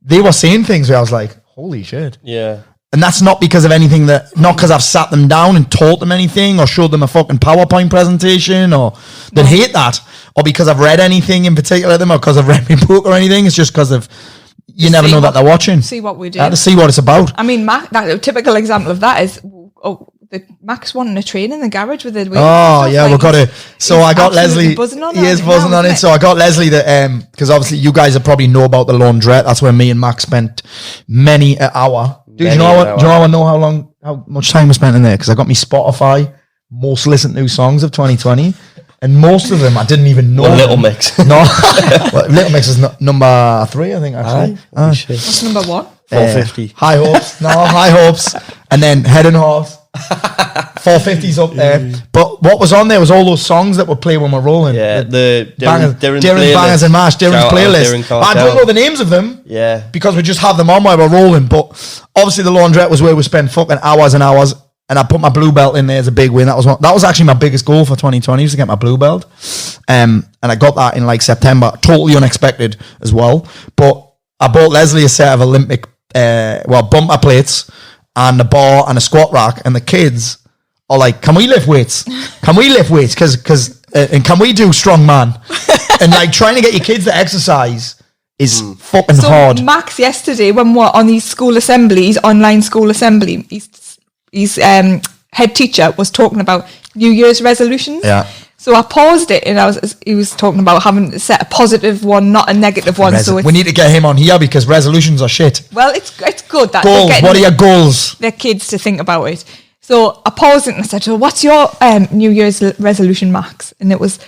they were saying things where I was like, holy shit. Yeah. And that's not because of anything not because I've sat them down and taught them anything or showed them a fucking PowerPoint presentation or they hate that, or because I've read anything in particular to them or because I've read my book or anything. It's just because of, you never know that they're watching. See what we do. To see what it's about. I mean, a typical example of that is Max wanting to train in the garage with the wheels. Oh yeah, we've got to. So I got absolutely Lesley. buzzing on He is it buzzing now, on it. isn't So I got Lesley that because obviously you guys have probably know about the laundrette. That's where me and Max spent many an hour. Dude, do you know how much time we spent in there? Because I got me Spotify most listened to songs of 2020, and most of them I didn't even know. Well, Little Mix. No, well, Little Mix is number 3, I think. Actually, Holy shit. What's number 1? 450. High Hopes. No, High Hopes. And then Head and Horse. 450's up there. But what was on there was all those songs that would play when we're rolling. Yeah, the Darren's Darren's Bangers and Mash, Darren's Shout out playlist. Darren But I don't Cartel. know the names of them. Yeah. Because we just have them on while we're rolling. But obviously the laundrette was where we spent fucking hours and hours. And I put my blue belt in there as a big win. That was actually my biggest goal for 2020, was to get my blue belt. And I got that in like September. Totally unexpected as well. But I bought Lesley a set of Olympic bumper plates and a bar and a squat rack, and the kids are like, can we lift weights? Can we lift weights? And can we do strongman? And like, trying to get your kids to exercise is fucking hard. Max yesterday, when we're on his school assembly, his online school assembly, his head teacher was talking about New Year's resolutions. Yeah. So I paused it, and he was talking about having to set a positive one, not a negative one. So we need to get him on here because resolutions are shit. Well, it's good that Goals. they're getting What are your goals? their kids to think about it. So I paused it and I said, "So what's your New Year's resolution, Max?" And it was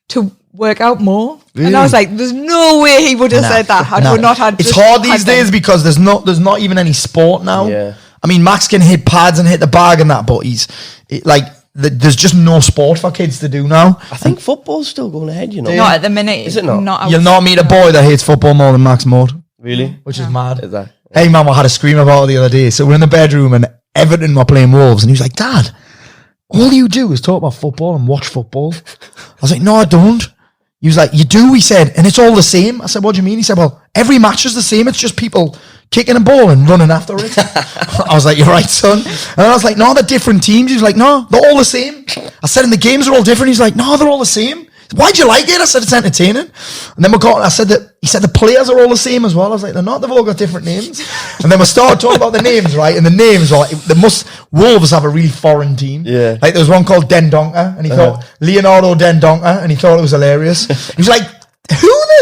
to work out more. Really? And I was like, "There's no way he would have said that had we not had." It's hard these days because there's not even any sport now. Yeah. I mean, Max can hit pads and hit the bag and that, but there's just no sport for kids to do now. I think football's still going ahead, you know. Not at the minute. Is it not? You'll not meet a boy that hates football more than Max Mort, Really? which is mad. Is that? Hey, man, I had a scream about it the other day. So we're in the bedroom and Everton were playing Wolves, and he was like, "Dad, all you do is talk about football and watch football." I was like, "No, I don't." He was like, "You do," he said, "and it's all the same." I said, "What do you mean?" He said, "Well, every match is the same. It's just people kicking a ball and running after it." I was like, "You're right, son." And I was like, "No, they're different teams." He was like, "No, they're all the same." I said, "And the games are all different." He's like, "No, they're all the same." "Why'd you like it?" I said, "It's entertaining." And then he said the players are all the same as well. I was like, "They're not, they've all got different names." And then we started talking about the names, right? And the names are Wolves have a really foreign team. Yeah. Like there was one called Dendoncker, and he thought Leonardo Dendoncker, and he thought it was hilarious. He was like,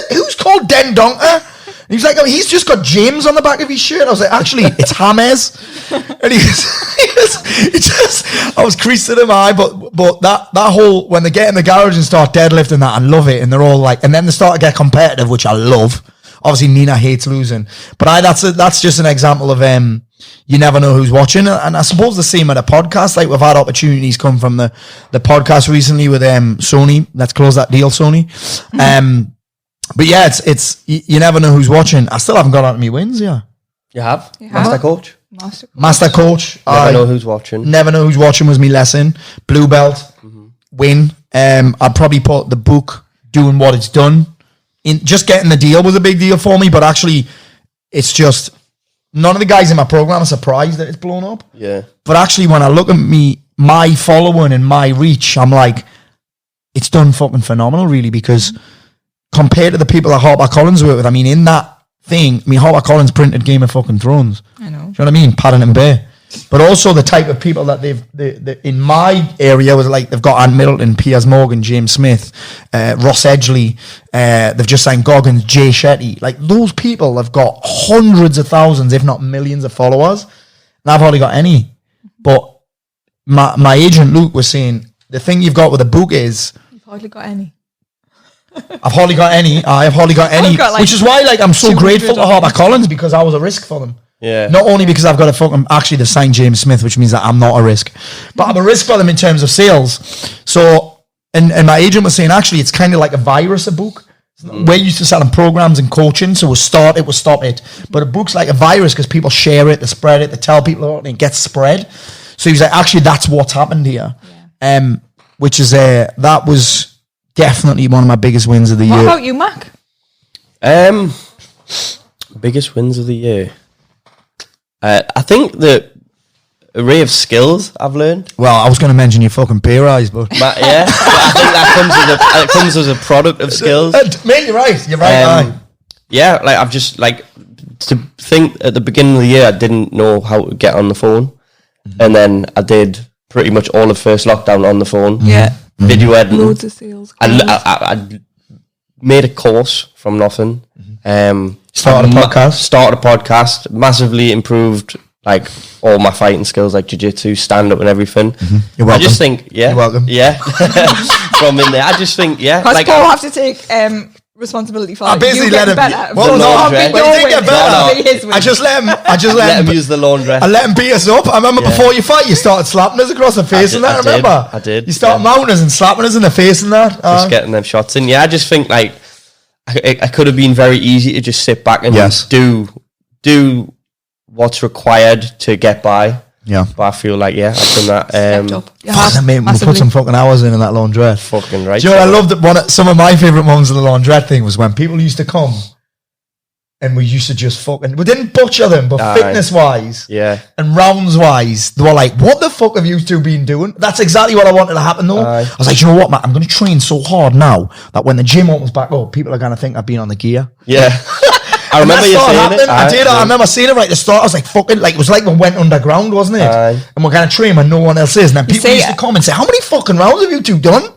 who's called Dendoncker? And he was like, he's just got James on the back of his shirt. I was like, actually, it's James. And I was creased to the eye, but that whole, when they get in the garage and start deadlifting that, I love it. And they're all like, and then they start to get competitive, which I love. Obviously, Nina hates losing. But that's just an example of, you never know who's watching. And I suppose the same at a podcast. Like we've had opportunities come from the podcast recently with Sony. Let's close that deal, Sony. But yeah, it's you never know who's watching. I still haven't got out of my wins, yeah. You have? You have? Master coach? Master coach. Never know who's watching. Never know who's watching was me lesson. Blue belt. Win. I'd probably put the book doing what it's done. Just getting the deal was a big deal for me, but actually it's just none of the guys in my program are surprised that it's blown up. Yeah. But actually when I look at my following and my reach, I'm like, it's done fucking phenomenal, really, because compared to the people that Harper-Collins work with, I mean, in that thing, Harper-Collins printed Game of fucking Thrones. I know. Do you know what I mean? Paddington Bear. But also the type of people that they've in my area was like, they've got Ant Middleton, Piers Morgan, James Smith, Ross Edgley, they've just signed Goggins, Jay Shetty. Like those people have got hundreds of thousands, if not millions of followers. And I've hardly got any. But my agent Luke was saying, the thing you've got with a book is... You've hardly got any. I've hardly got any. Which is why I'm so grateful to Harper-Collins, because I was a risk for them. Yeah. Not only because I've got actually they've signed James Smith, which means that I'm not a risk, but I'm a risk for them in terms of sales. So, and my agent was saying, actually, it's kind of like a virus, a book. We're used to selling programs and coaching, so we'll start it, we'll stop it. But a book's like a virus because people share it, they spread it, they tell people about it, and it gets spread. So he was like, actually, that's what's happened here. Yeah. Which is, that was definitely one of my biggest wins of the year. What about you, Mac? Biggest wins of the year. I think the array of skills I've learned. Well, I was going to mention your fucking pay rise, but But I think that comes as a product of skills. Mate, you're right. Aye. Yeah, I've just to think at the beginning of the year I didn't know how to get on the phone, and then I did pretty much all of first lockdown on the phone. Yeah, video editing. loads of sales. I made a course from nothing. Started a podcast, massively improved all my fighting skills, like jiu-jitsu, stand-up and everything. You're welcome. I just think, You're welcome. Yeah. From in there, I just think, Does Paul have to take responsibility for I it? basically let him. Well, no, I just let him use the laundress. I let him beat us up. I remember before you fight, you started slapping us across the face and that. Remember? I did. You started mounting us and slapping us in the face and that. Just getting them shots in. Yeah, I just think I could have been very easy to just sit back and just do what's required to get by. Yeah. But I feel like, I've done that. We'll put some fucking hours in that laundrette. Fucking right. Do you know what I loved? Some of my favourite moments of the laundrette thing was when people used to come and we used to just we didn't butcher them, but fitness-wise and rounds-wise, they were like, what the fuck have you two been doing? That's exactly what I wanted to happen, though. I was like, you know what, Matt? I'm going to train so hard now that when the gym opens back up, people are going to think I've been on the gear. Yeah. I remember you saying it. I remember saying it right at the start. I was like, fucking, it was like we went underground, wasn't it? And we're going to train when no one else is. And then people used to come and say, how many fucking rounds have you two done?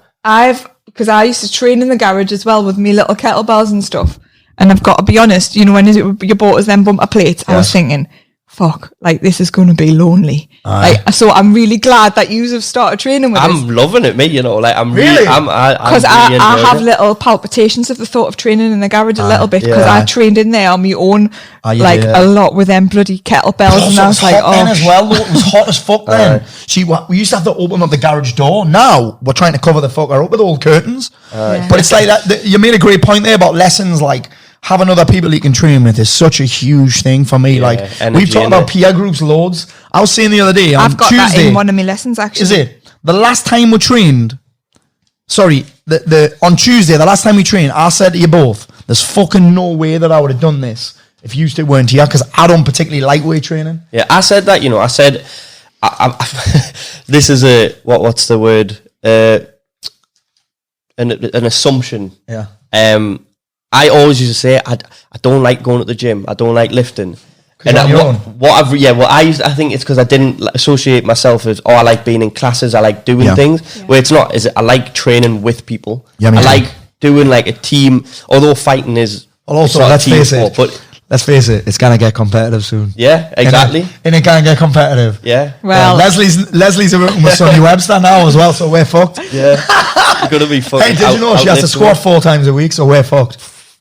Because I used to train in the garage as well with me little kettlebells and stuff. And I've got to be honest, when you bought us them bumper plates, I was thinking, fuck, like this is going to be lonely. Like, so I'm really glad that you have started training with us. I'm loving it, mate. You know, like I'm Really? Because really I have enjoying it. little palpitations of the thought of training in the garage a little bit, because I trained in there on my own, you like did. a lot with them bloody kettlebells, and I was like, hot then oh, as well, though. It was hot as fuck then. See, we used to have to open up the garage door. Now we're trying to cover the fucker up with old curtains. But it's like that. You made a great point there about lessons, like having other people you can train with is such a huge thing for me. Like energy we've talked in about it. peer groups loads. I was saying the other day on I've got Tuesday. that in one of my lessons actually. Is it the last time we trained? Sorry, the on Tuesday, the last time we trained, I said to you both, "There's fucking no way that I would have done this if you two weren't here," because I don't particularly like weight training. Yeah, I said that. You know, I said, this is what's the word? An assumption. Yeah. I always used to say I don't like going to the gym. I don't like lifting. And you're on your own. I think it's because I didn't associate myself as, I like being in classes, I like doing things. Where it's not, I like training with people. Yeah, me I too. like doing like a team, although fighting is Well, also, it's not a let's team face sport, it. but Let's face it, it's gonna get competitive soon. yeah, exactly. And it can get competitive. Yeah. Well, Lesley's working with Sonny Webster now as well, so we're fucked. Yeah. You're gonna be fucking. Hey, did you know she has to squat 4 times a week, so we're fucked.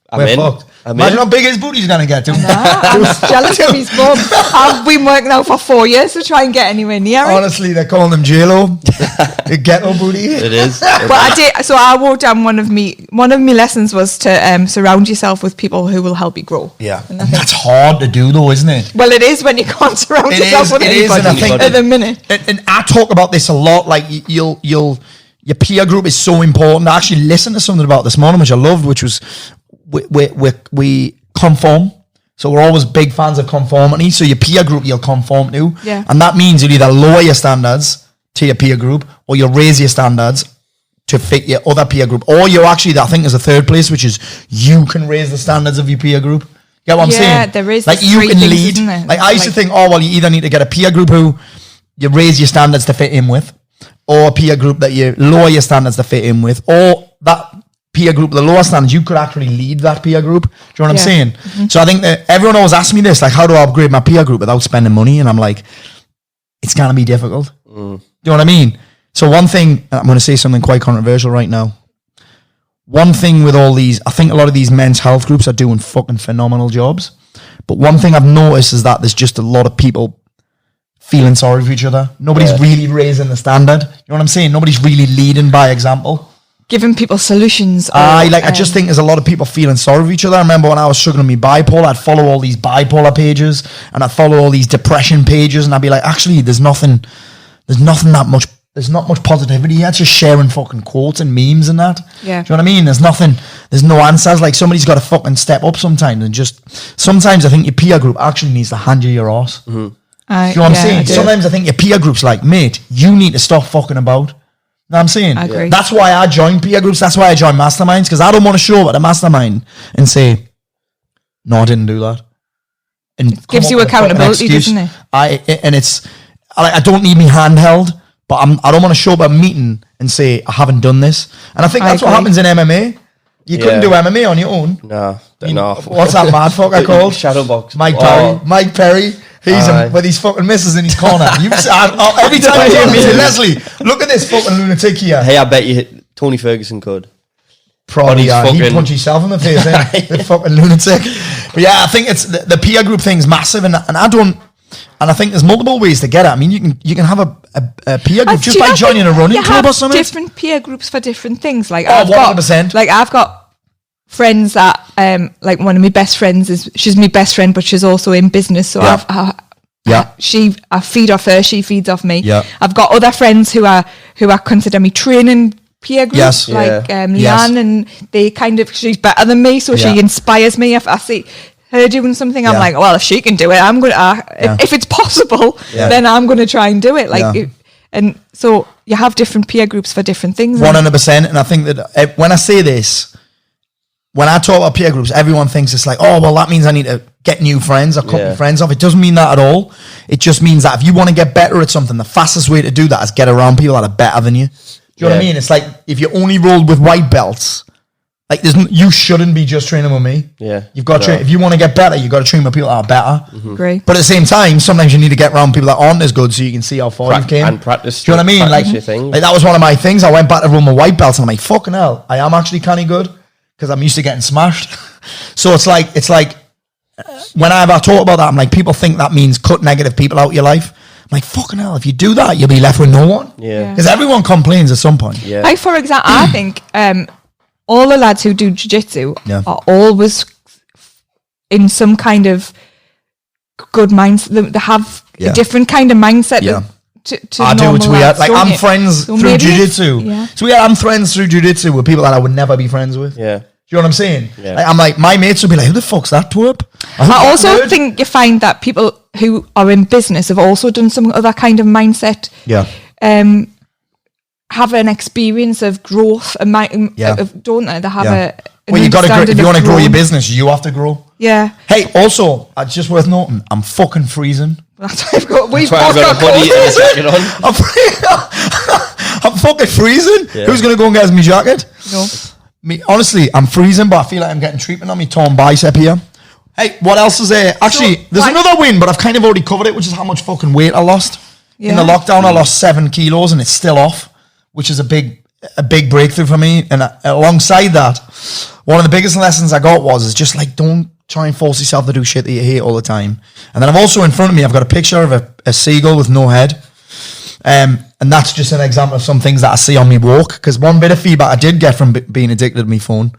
I'm We're in. fucked. I'm Imagine in. how big his booty's gonna get to. I'm jealous of his mum. I've been working out for 4 years to try and get anywhere near it. Honestly, they're calling him J-Lo. The ghetto booty. It is. But I did. So I wrote down one of my lessons was to surround yourself with people who will help you grow. Yeah. And that's hard to do though, isn't it? Well, it is when you can't surround yourself with anybody and I think at the minute. And I talk about this a lot. Like your peer group is so important. I actually listened to something about this morning, which I loved, which was we conform. So we're always big fans of conformity. So your peer group you'll conform to. Yeah. And that means you'll either lower your standards to your peer group or you'll raise your standards to fit your other peer group. Or you actually, I think there's a third place, which is you can raise the standards of your peer group. Get what I'm saying? Yeah, there is like these you three can things, lead. isn't there? Like I used to think, well, you either need to get a peer group who you raise your standards to fit in with, or a peer group that you lower your standards to fit in with, or that peer group, the lower standards, you could actually lead that peer group. Do you know what I'm saying? Mm-hmm. So I think that everyone always asks me this, like, how do I upgrade my peer group without spending money? And I'm like, it's going to be difficult. Do you know what I mean? So one thing, I'm going to say something quite controversial right now. One thing with all these, I think a lot of these men's health groups are doing fucking phenomenal jobs. But one thing I've noticed is that there's just a lot of people feeling sorry for each other. Nobody's really raising the standard. You know what I'm saying? Nobody's really leading by example. Giving people solutions. I just think there's a lot of people feeling sorry for each other. I remember when I was struggling with bipolar, I'd follow all these bipolar pages and I'd follow all these depression pages and I'd be like, actually, there's not much positivity. It's just sharing fucking quotes and memes and that. Yeah. Do you know what I mean? There's no answers. Like somebody's got to fucking step up sometimes and sometimes I think your peer group actually needs to hand you your arse. Mm-hmm. Do you know what I'm saying? Sometimes I think your peer group's like, mate, you need to stop fucking about. You know what I'm saying? I agree. That's why I join peer groups. That's why I join masterminds, because I don't want to show up at a mastermind and say, no, I didn't do that. And it gives you accountability, doesn't it? I don't need me handheld, but I don't want to show up at a meeting and say, I haven't done this. And I think that's what happens in MMA. You couldn't do MMA on your own. No. What's that mad fucker called? Shadowbox. Mike Perry. He's with his fucking missus in his corner. Every time I hear me say, Lesley, look at this fucking lunatic here. Hey, I bet you Tony Ferguson could. Probably, he'd punch himself in the face, the fucking lunatic. But yeah, I think it's the peer group thing's massive, and I think there's multiple ways to get it. I mean, you can have a peer group just by joining a running club or something. Different peer groups for different things. Like 100%. Like I've got friends that like one of my best friends she's my best friend, but she's also in business. So I feed off her, she feeds off me. Yeah. I've got other friends who are consider me training peer group, Leanne, and they she's better than me, so she inspires me. If I see her doing something, I'm like, well, if she can do it, I'm gonna. If it's possible, then I'm gonna try and do it. And so you have different peer groups for different things. 100%. And I think that when I say this, when I talk about peer groups, everyone thinks it's like, oh, well, that means I need to get new friends or cut friends off. It doesn't mean that at all. It just means that if you want to get better at something, the fastest way to do that is get around people that are better than you. Do you know what I mean? It's like if you only rolled with white belts, Like, you shouldn't be just training with me. Yeah. You've got to train. If you want to get better, you've got to train with people that are better. Great. But at the same time, sometimes you need to get around people that aren't as good so you can see how far you've came. And practice. Do you know what I mean? Like that was one of my things. I went back to run my white belt and I'm like, fucking hell, I am actually kind of good because I'm used to getting smashed. So it's like when I talk about that, I'm like, people think that means cut negative people out of your life. I'm like, fucking hell, if you do that, you'll be left with no one. Yeah. Because everyone complains at some point. Yeah. Like, for example, I think all the lads who do jiu-jitsu are always in some kind of good mindset. They have a different kind of mindset to I do, it's weird. lads, like, I'm friends so through jiu-jitsu. Yeah. So I'm friends through jiu-jitsu with people that I would never be friends with. Yeah. Do you know what I'm saying? Yeah. Like, I'm like, my mates would be like, who the fuck's that twerp? I also think you find that people who are in business have also done some other kind of mindset. Yeah. Have an experience of growth, don't they? They have a. Well, you got to. If you want to grow your business, you have to grow. Yeah. Hey, also, it's just worth noting, I'm fucking freezing. That's why we've I've got a hoodie and a jacket on. I'm fucking freezing. Yeah. Who's gonna go and get us my jacket? No. Me, honestly, I'm freezing, but I feel like I'm getting treatment on my torn bicep here. Hey, what else is there? Actually, there's another win, but I've kind of already covered it, which is how much fucking weight I lost. Yeah. In the lockdown, I lost 7 kilos and it's still off, which is a big breakthrough for me. And alongside that, one of the biggest lessons I got is just like, don't try and force yourself to do shit that you hate all the time. And then I've also in front of me, I've got a picture of a seagull with no head. And that's just an example of some things that I see on me walk. Because one bit of feedback I did get from being addicted to my phone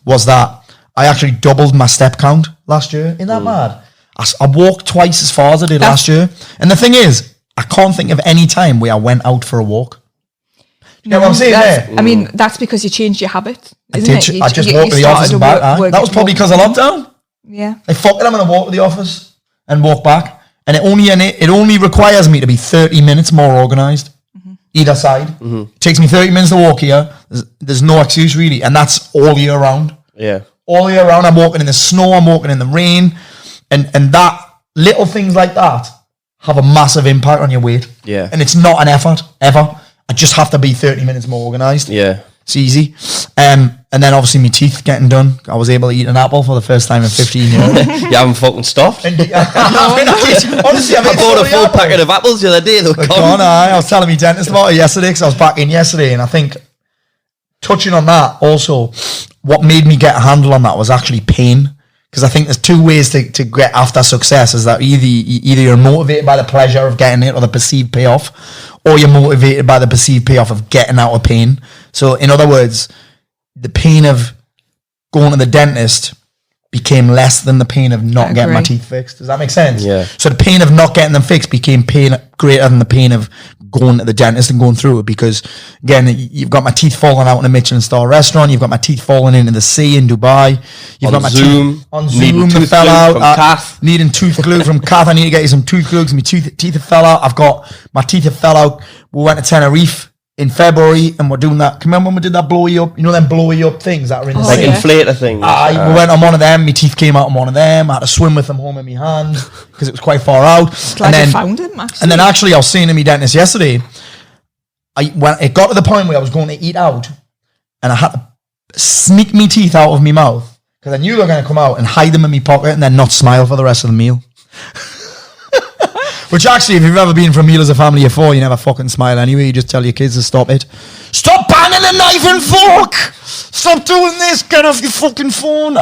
was that I actually doubled my step count last year. Isn't that mad? I walked twice as far as I did last year. And the thing is, I can't think of any time where I went out for a walk. You know what I'm saying there? I mean, that's because you changed your habit, isn't it? I just walked to the office and back. That was probably because of lockdown. Yeah. Like, fuck it, I'm going to walk to the office and walk back. And it only requires me to be 30 minutes more organised, either side. It takes me 30 minutes to walk here. There's no excuse, really. And that's all year round. Yeah. All year round, I'm walking in the snow, I'm walking in the rain. And that, little things like that have a massive impact on your weight. Yeah. And it's not an effort, ever. I just have to be 30 minutes more organised. Yeah. It's easy. And then obviously my teeth getting done. I was able to eat an apple for the first time in 15 years. You haven't fucking stopped. Honestly, I bought a full packet of apples the other day. I was telling my dentist about it yesterday because I was back in yesterday, and I think touching on that also, what made me get a handle on that was actually pain. Because I think there's 2 ways to get after success, is that either you're motivated by the pleasure of getting it or the perceived payoff, or you're motivated by the perceived payoff of getting out of pain. So in other words, the pain of going to the dentist became less than the pain of not getting my teeth fixed. Does that make sense? Yeah. So the pain of not getting them fixed became pain greater than the pain of going to the dentist and going through it, because again, you've got my teeth falling out in a Michelin star restaurant, you've got my teeth falling into the sea in Dubai, you've got my teeth on Zoom that fell out, needing tooth glue from Kath. I need to get you some tooth glue because my teeth have fell out. I've got my teeth have fell out. We went to Tenerife in February and we're doing that. Can you remember when we did that blowy up? You know them blowy up things that are in the like sea? inflator things. We went on one of them. My teeth came out on one of them. I had to swim with them home in my hand because it was quite far out. Glad you found him, actually. And then actually, I was saying to my dentist yesterday, when it got to the point where I was going to eat out, and I had to sneak my teeth out of my mouth because I knew they were going to come out, and hide them in my pocket and then not smile for the rest of the meal. Which actually, if you've ever been for a meal as a family of 4, you never fucking smile anyway. You just tell your kids to stop it. Stop banging the knife and fork! Stop doing this! Get off your fucking phone!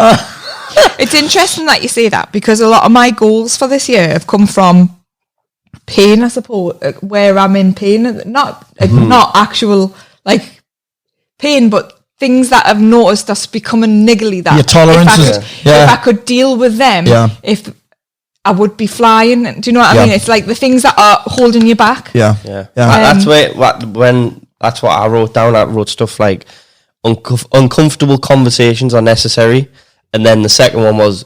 It's interesting that you say that, because a lot of my goals for this year have come from pain, I suppose, where I'm in pain. Not actual, like, pain, but things that I've noticed us becoming niggly. That your tolerances. If I could deal with them, if I would be flying. Do you know what I mean? It's like the things that are holding you back. Yeah. That's that's what I wrote down. I wrote stuff like uncomfortable conversations are necessary, and then the second one was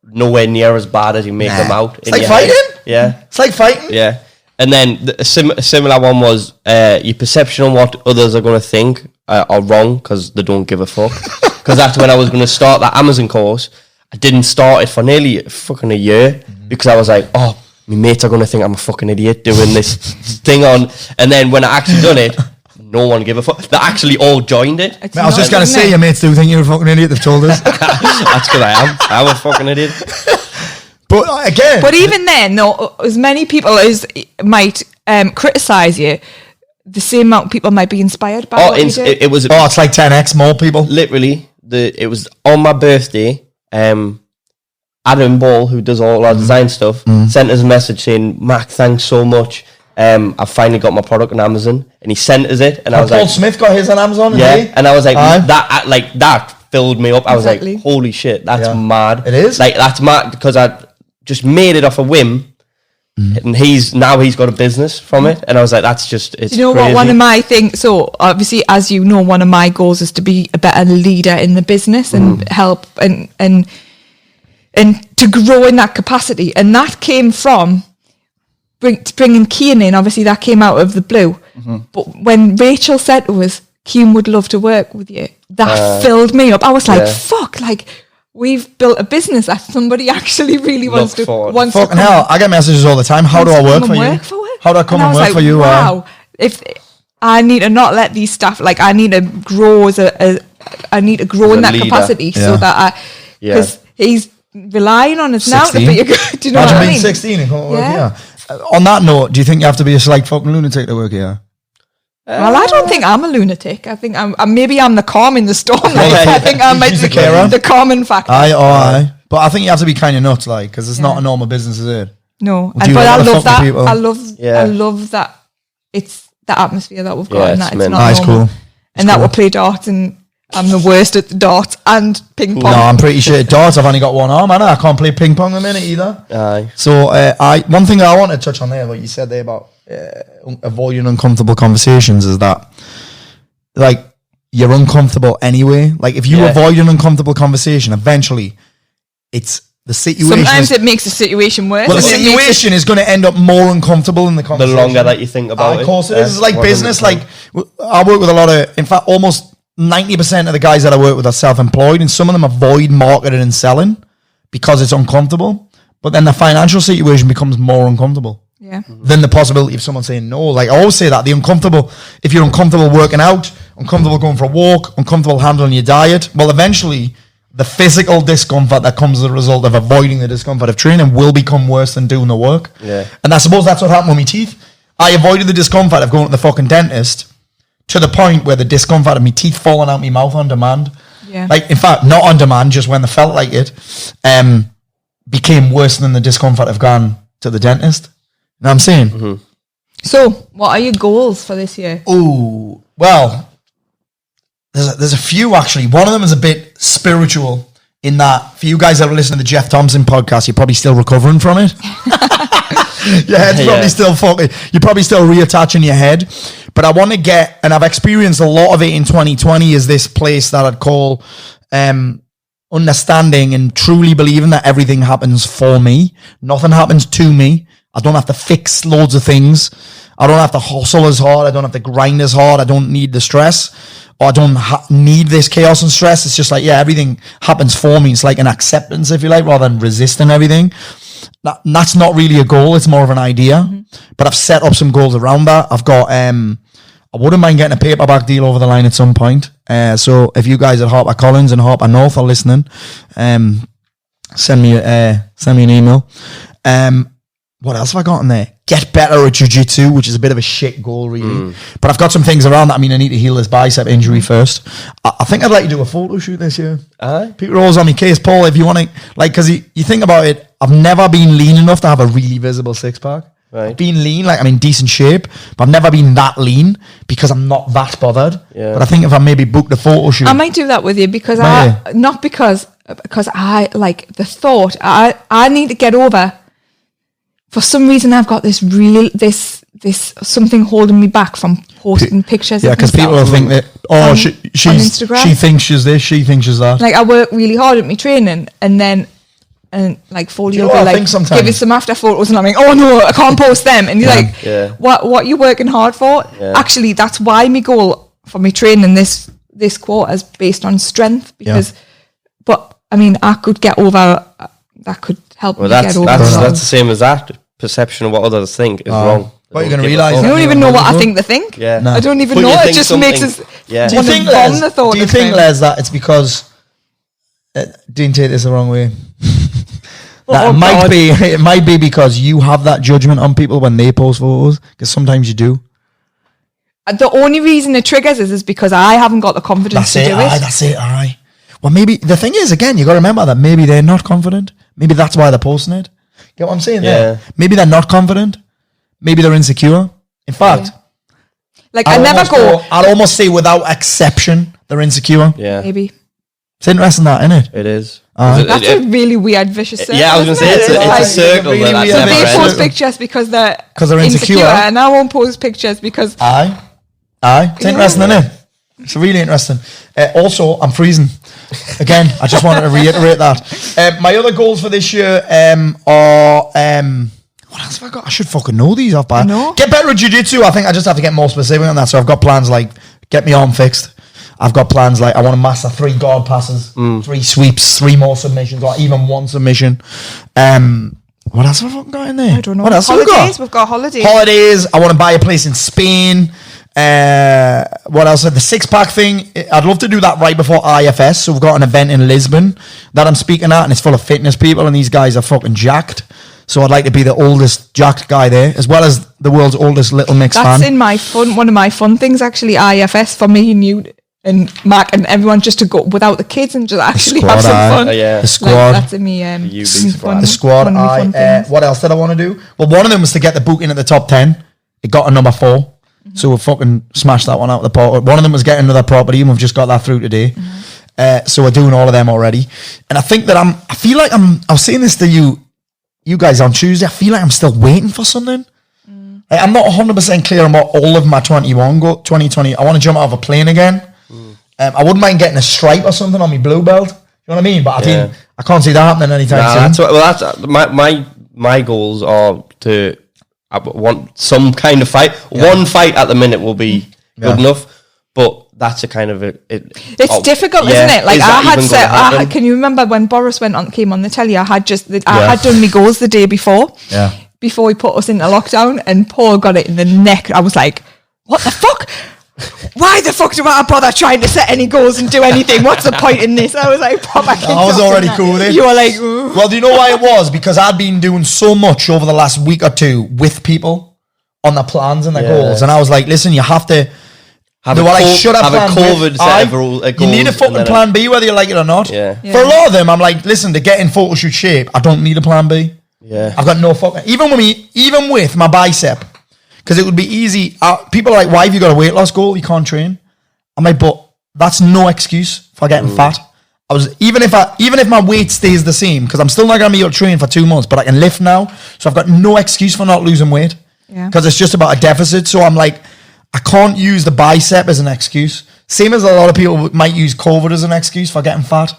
nowhere near as bad as you make them out. It's like fighting. Yeah, it's like fighting. Yeah, and then a similar one was your perception on what others are going to think are wrong because they don't give a fuck. Because that's when I was going to start that Amazon course. I didn't start it for nearly fucking a year because I was like, oh, my mates are going to think I'm a fucking idiot doing this thing on. And then when I actually done it, no one give a fuck. They actually all joined it. It's I was just not, going to isn't say, it? your mates do think you're a fucking idiot. They've told us. That's because I'm a fucking idiot. But again, But even then, though, as many people as might criticise you, the same amount of people might be inspired by what you do. It was it's like 10x more people. literally it was on my birthday. Adam Ball, who does all our design stuff, sent us a message saying, "Mac, thanks so much. I finally got my product on Amazon," and he sent us it, and I was Paul like, Smith got his on Amazon. "Yeah," and I was like, Aye. that filled me up. I was Exactly. like, "Holy shit, that's mad!" It is. like that's mad because I just made it off a whim. And he's got a business from it, and I was like, "That's just it's." Do you know crazy. what? One of my things. So obviously, as you know, one of my goals is to be a better leader in the business and help and to grow in that capacity. And that came from bringing Keane in. Obviously, that came out of the blue. But when Rachel said to us, "Keane would love to work with you," that filled me up. I was like, "Fuck!" Like, we've built a business that somebody actually really wants to Fucking come hell, I get messages all the time. How do I work for you? How do I come and work for you? Wow, if I need to not let these staff, like, I need to grow I need to grow As in a that leader. capacity so that because he's relying on us now to be a good. Do you know Imagine what I being mean? 16 and coming to work Yeah. here. On that note, do you think you have to be a slight fucking lunatic to work here? Well, I don't think I'm a lunatic. I think maybe I'm the calm in the storm. I think I might She's be a carer. the calming factor. Aye. But I think you have to be kind of nuts, like, because it's not a normal business, is it? No, Do you but I wanna love fuck with that. people? I love that. It's the atmosphere that we've got, and it's that it's mental. not It's normal. cool. And that we'll play darts, and I'm the worst at darts and ping pong. No, I'm pretty sure darts. I've only got one arm, and I can't play ping pong a minute either. Aye. So, one thing I want to touch on there, what you said there about avoiding uncomfortable conversations, is that, like, you're uncomfortable anyway. Like, if you avoid an uncomfortable conversation, eventually, it's the situation. Sometimes it makes the situation worse. Well, the and it makes it- situation is going to end up more uncomfortable in the The conversation. longer that you think about it, Of course it is. It's like 100%. business. Like, I work with a lot of, in fact, almost 90% of the guys that I work with are self-employed, and some of them avoid marketing and selling because it's uncomfortable. But then the financial situation becomes more uncomfortable Yeah. than the possibility of someone saying no. Like, I always say that if you're uncomfortable working out, uncomfortable going for a walk, uncomfortable handling your diet, well, eventually the physical discomfort that comes as a result of avoiding the discomfort of training will become worse than doing the work. Yeah. And I suppose that's what happened with my teeth. I avoided the discomfort of going to the fucking dentist to the point where the discomfort of my teeth falling out my mouth on demand, Yeah. like, in fact, not on demand, just when they felt like it, became worse than the discomfort of going to the dentist. You know what I'm saying? So, what are your goals for this year? Oh, well, there's a few, actually. One of them is a bit spiritual in that, for you guys that are listening to the Jeff Thompson podcast, you're probably still recovering from it. Your head's probably still fucking, you're probably still reattaching your head. But I want to get, and I've experienced a lot of it in 2020, is this place that I'd call understanding and truly believing that everything happens for me. Nothing happens to me. I don't have to fix loads of things. I don't have to hustle as hard. I don't have to grind as hard. I don't need the stress. Or I don't need this chaos and stress. It's just like, yeah, everything happens for me. It's like an acceptance, if you like, rather than resisting everything. That's not really a goal. It's more of an idea. But I've set up some goals around that. I've got, I wouldn't mind getting a paperback deal over the line at some point. So if you guys at Harper Collins and Harper North are listening, send me an email. What else have I got in there? Get better at jiu-jitsu, which is a bit of a shit goal, really. But I've got some things around that. I mean, I need to heal this bicep injury first. I think I'd like to do a photo shoot this year. Aye. People are always on my case. Paul, if you want to, like, because you think about it, I've never been lean enough to have a really visible six-pack. Right. I've been lean, like, I'm in decent shape, but I've never been that lean because I'm not that bothered. Yeah. But I think if I maybe booked a photo shoot. I might do that with you because because I like the thought. I need to get over. For some reason, I've got this something holding me back from posting pictures. Yeah, of because people will myself think that, on she Instagram. thinks she's this, she thinks she's that. Like, I work really hard at my training, and like Foley you will know be what I like, think sometimes? give us some after photos, and I'm like, oh no, I can't post them. And you're like, what are you working hard for? Yeah. Actually, that's why my goal for my training this quarter is based on strength, because, but I mean, I could get over, that could help me get over. That's the same as that. Perception of what others think is wrong. What are you going to give a realise? fuck. I don't even know what I think they think. Yeah. No. I don't even But you know. It think just something- makes us Yeah. Do you want to think, bomb Les, the thought do you of think, them. Les, that it's because... Didn't take this the wrong way. That Oh, God. it might be because you have that judgment on people when they post photos, because sometimes you do. The only reason it triggers is because I haven't got the confidence to do it. That's it, aye. Well, maybe the thing is, again, you got to remember that maybe they're not confident. Maybe that's why they're posting it. Get what I'm saying there? Yeah. Maybe they're not confident. Maybe they're insecure. In fact, Like, I never go, I'd almost say without exception, they're insecure. Yeah, maybe. It's interesting that, isn't it? it is. That's a really weird, vicious circle. Yeah, I was going to say, isn't it's it? a Like, circle. really But that's weird. never they Right. post ending. pictures because they're insecure. and I won't post pictures because Aye. It's interesting, isn't it? It's really interesting. Also, I'm freezing. Again, I just wanted to reiterate that. My other goals for this year are... what else have I got? I should fucking know these off by. No. Get better at jiu-jitsu. I think I just have to get more specific on that. So I've got plans like get my arm fixed. I've got plans like I want to master 3 guard passes, 3 sweeps, 3 more submissions, or even 1 submission. What else have I fucking got in there? I don't know. What else have we Holidays? got? We've got holidays. Holidays. I want to buy a place in Spain. What else? The 6-pack thing. I'd love to do that right before IFS. So we've got an event in Lisbon that I'm speaking at, and it's full of fitness people, and these guys are fucking jacked. So I'd like to be the oldest jacked guy there, as well as the world's oldest Little Mix That's fan. in my fun. One of my fun things, actually, IFS for me and you and Mark and everyone, just to go without the kids and just actually squad, have some aye. fun. Yeah. The squad. Like, that's in me. UB fun- The squad. one of my fun things. What else did I want to do? Well, one of them was to get the book in at the top 10. It got a number 4. Mm-hmm. So we fucking smashed that one out of the park. One of them was getting another property, and we've just got that through today. Mm-hmm. So we're doing all of them already. And I think that I feel like I was saying this to you guys on Tuesday. I feel like I'm still waiting for something. Like, I'm not 100% clear on what all of my 2020. I want to jump out of a plane again. I wouldn't mind getting a stripe or something on my blue belt. You know what I mean? But I think I can't see that happening anytime soon. That's my goals are to. I want some kind of fight. Yeah. One fight at the minute will be good enough, but that's a kind of It's difficult, isn't it? Like, is that even gonna happen? can you remember when Boris came on the telly? I had done my goals the day before. Yeah. Before he put us into lockdown, and Paul got it in the neck. I was like, "What the fuck? Why the fuck do I bother trying to set any goals and do anything? What's the point in this?" I was like, "Proper." I was already cool with it. You were like, "Ooh." Well, do you know why it was? Because I'd been doing so much over the last week or 2 with people on their plans and their goals, and I was like, "Listen, you have to." Have they were like, "Should I have a plan COVID with?" set of You need a goals fucking and then plan B, whether you like it or not. Yeah. For a lot of them, I'm like, "Listen, to get in photo shoot shape, I don't need a plan B. Yeah. I've got no fucking even with my bicep, because it would be easy. People are like, "Why have you got a weight loss goal? You can't train." I'm like, "But that's no excuse for getting fat." I was even if my weight stays the same, because I'm still not gonna be able to train for 2 months, but I can lift now, so I've got no excuse for not losing weight. Yeah. Because it's just about a deficit. So I'm like, I can't use the bicep as an excuse. Same as a lot of people might use COVID as an excuse for getting fat.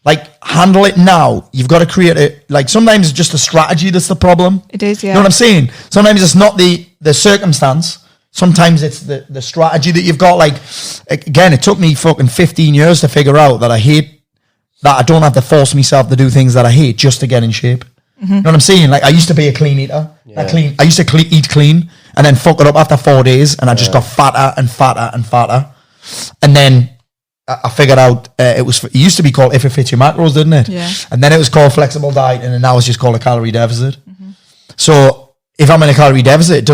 Like, handle it now. You've got to create it. Like, sometimes it's just a strategy that's the problem. It is, yeah. You know what I'm saying? Sometimes it's not the circumstance. Sometimes it's the strategy that you've got. Like, again, it took me fucking 15 years to figure out that I don't have to force myself to do things that I hate just to get in shape. You know what I'm saying? Like, I used to be a clean eater. Yeah. I used to eat clean and then fuck it up after 4 days, and I just got fatter and fatter and fatter. And then I figured out it used to be called If It Fits Your Macros, didn't it? Yeah. And then it was called flexible diet, and then now it's just called a calorie deficit. So if I'm in a calorie deficit,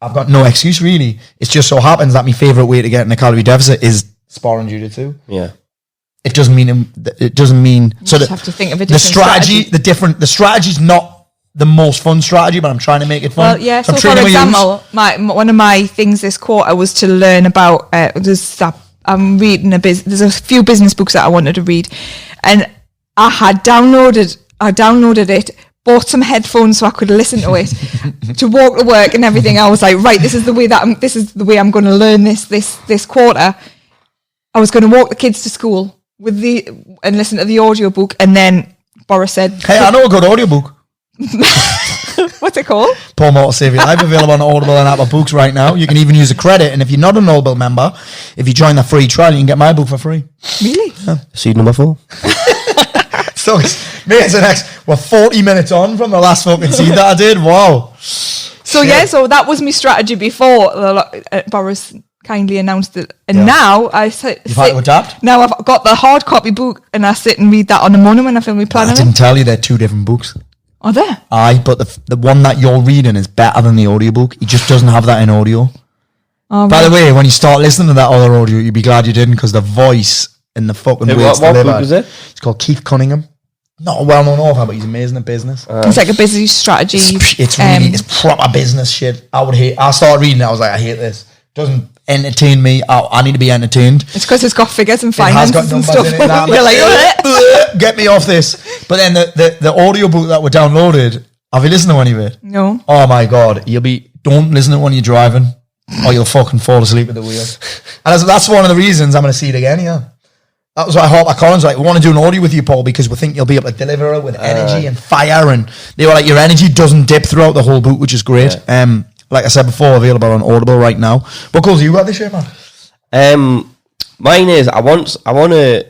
I've got no excuse really. It just so happens that my favorite way to get in a calorie deficit is sparring jiu-jitsu. Yeah. It doesn't mean so just have to think of a the different strategy. strategy. The strategy's not the most fun strategy, but I'm trying to make it fun. Well, yeah. So, I'm for training with example, one of my things this quarter was to learn about. I'm reading there's a few business books that I wanted to read, and I downloaded it, bought some headphones so I could listen to it to walk to work and everything. I was like, right, this is the way I'm going to learn this quarter. I was going to walk the kids to school and listen to the audiobook, and then Boris said, Hey, I know a good audiobook. what's it called? Paul Mort Save Your Life, available on Audible and Apple Books right now. You can even use a credit, and if you're not an Audible member, if you join the free trial, you can get my book for free. Really? Seed number 4. So, we're 40 minutes on from the last fucking seed that I did. Wow. So so that was my strategy before Boris kindly announced it, and now I sit. You've had to adapt? Now I've got the hard copy book, and I sit and read that on the morning when I film my planner. I didn't tell you they're two different books. Are there? Aye, but the one that you're reading is better than the audiobook. He just doesn't have that in audio. Oh, By the way, when you start listening to that other audio, you'll be glad you didn't, because the voice and the fucking way it's what delivered. book is it? It's called Keith Cunningham. Not a well-known author, but he's amazing at business. It's like a business strategy. It's really, it's proper business shit. I started reading it, I was like, I hate this. Doesn't entertain me. I need to be entertained. It's because it's got figures and It has got finances and numbers stuff. in it. Now, You're like, get me off this. But then the audiobook that we downloaded, have you listened to any of it? no. Oh my God. Don't listen to it when you're driving, or you'll fucking fall asleep at the wheel. And that's one of the reasons I'm going to see it again, yeah. That was why Hart Collins like, we want to do an audio with you, Paul, because we think you'll be able to deliver it with energy and fire. And they were like, your energy doesn't dip throughout the whole book, which is great. Yeah. Like I said before, available on Audible right now. What goals you got this year, man? Mine is I want a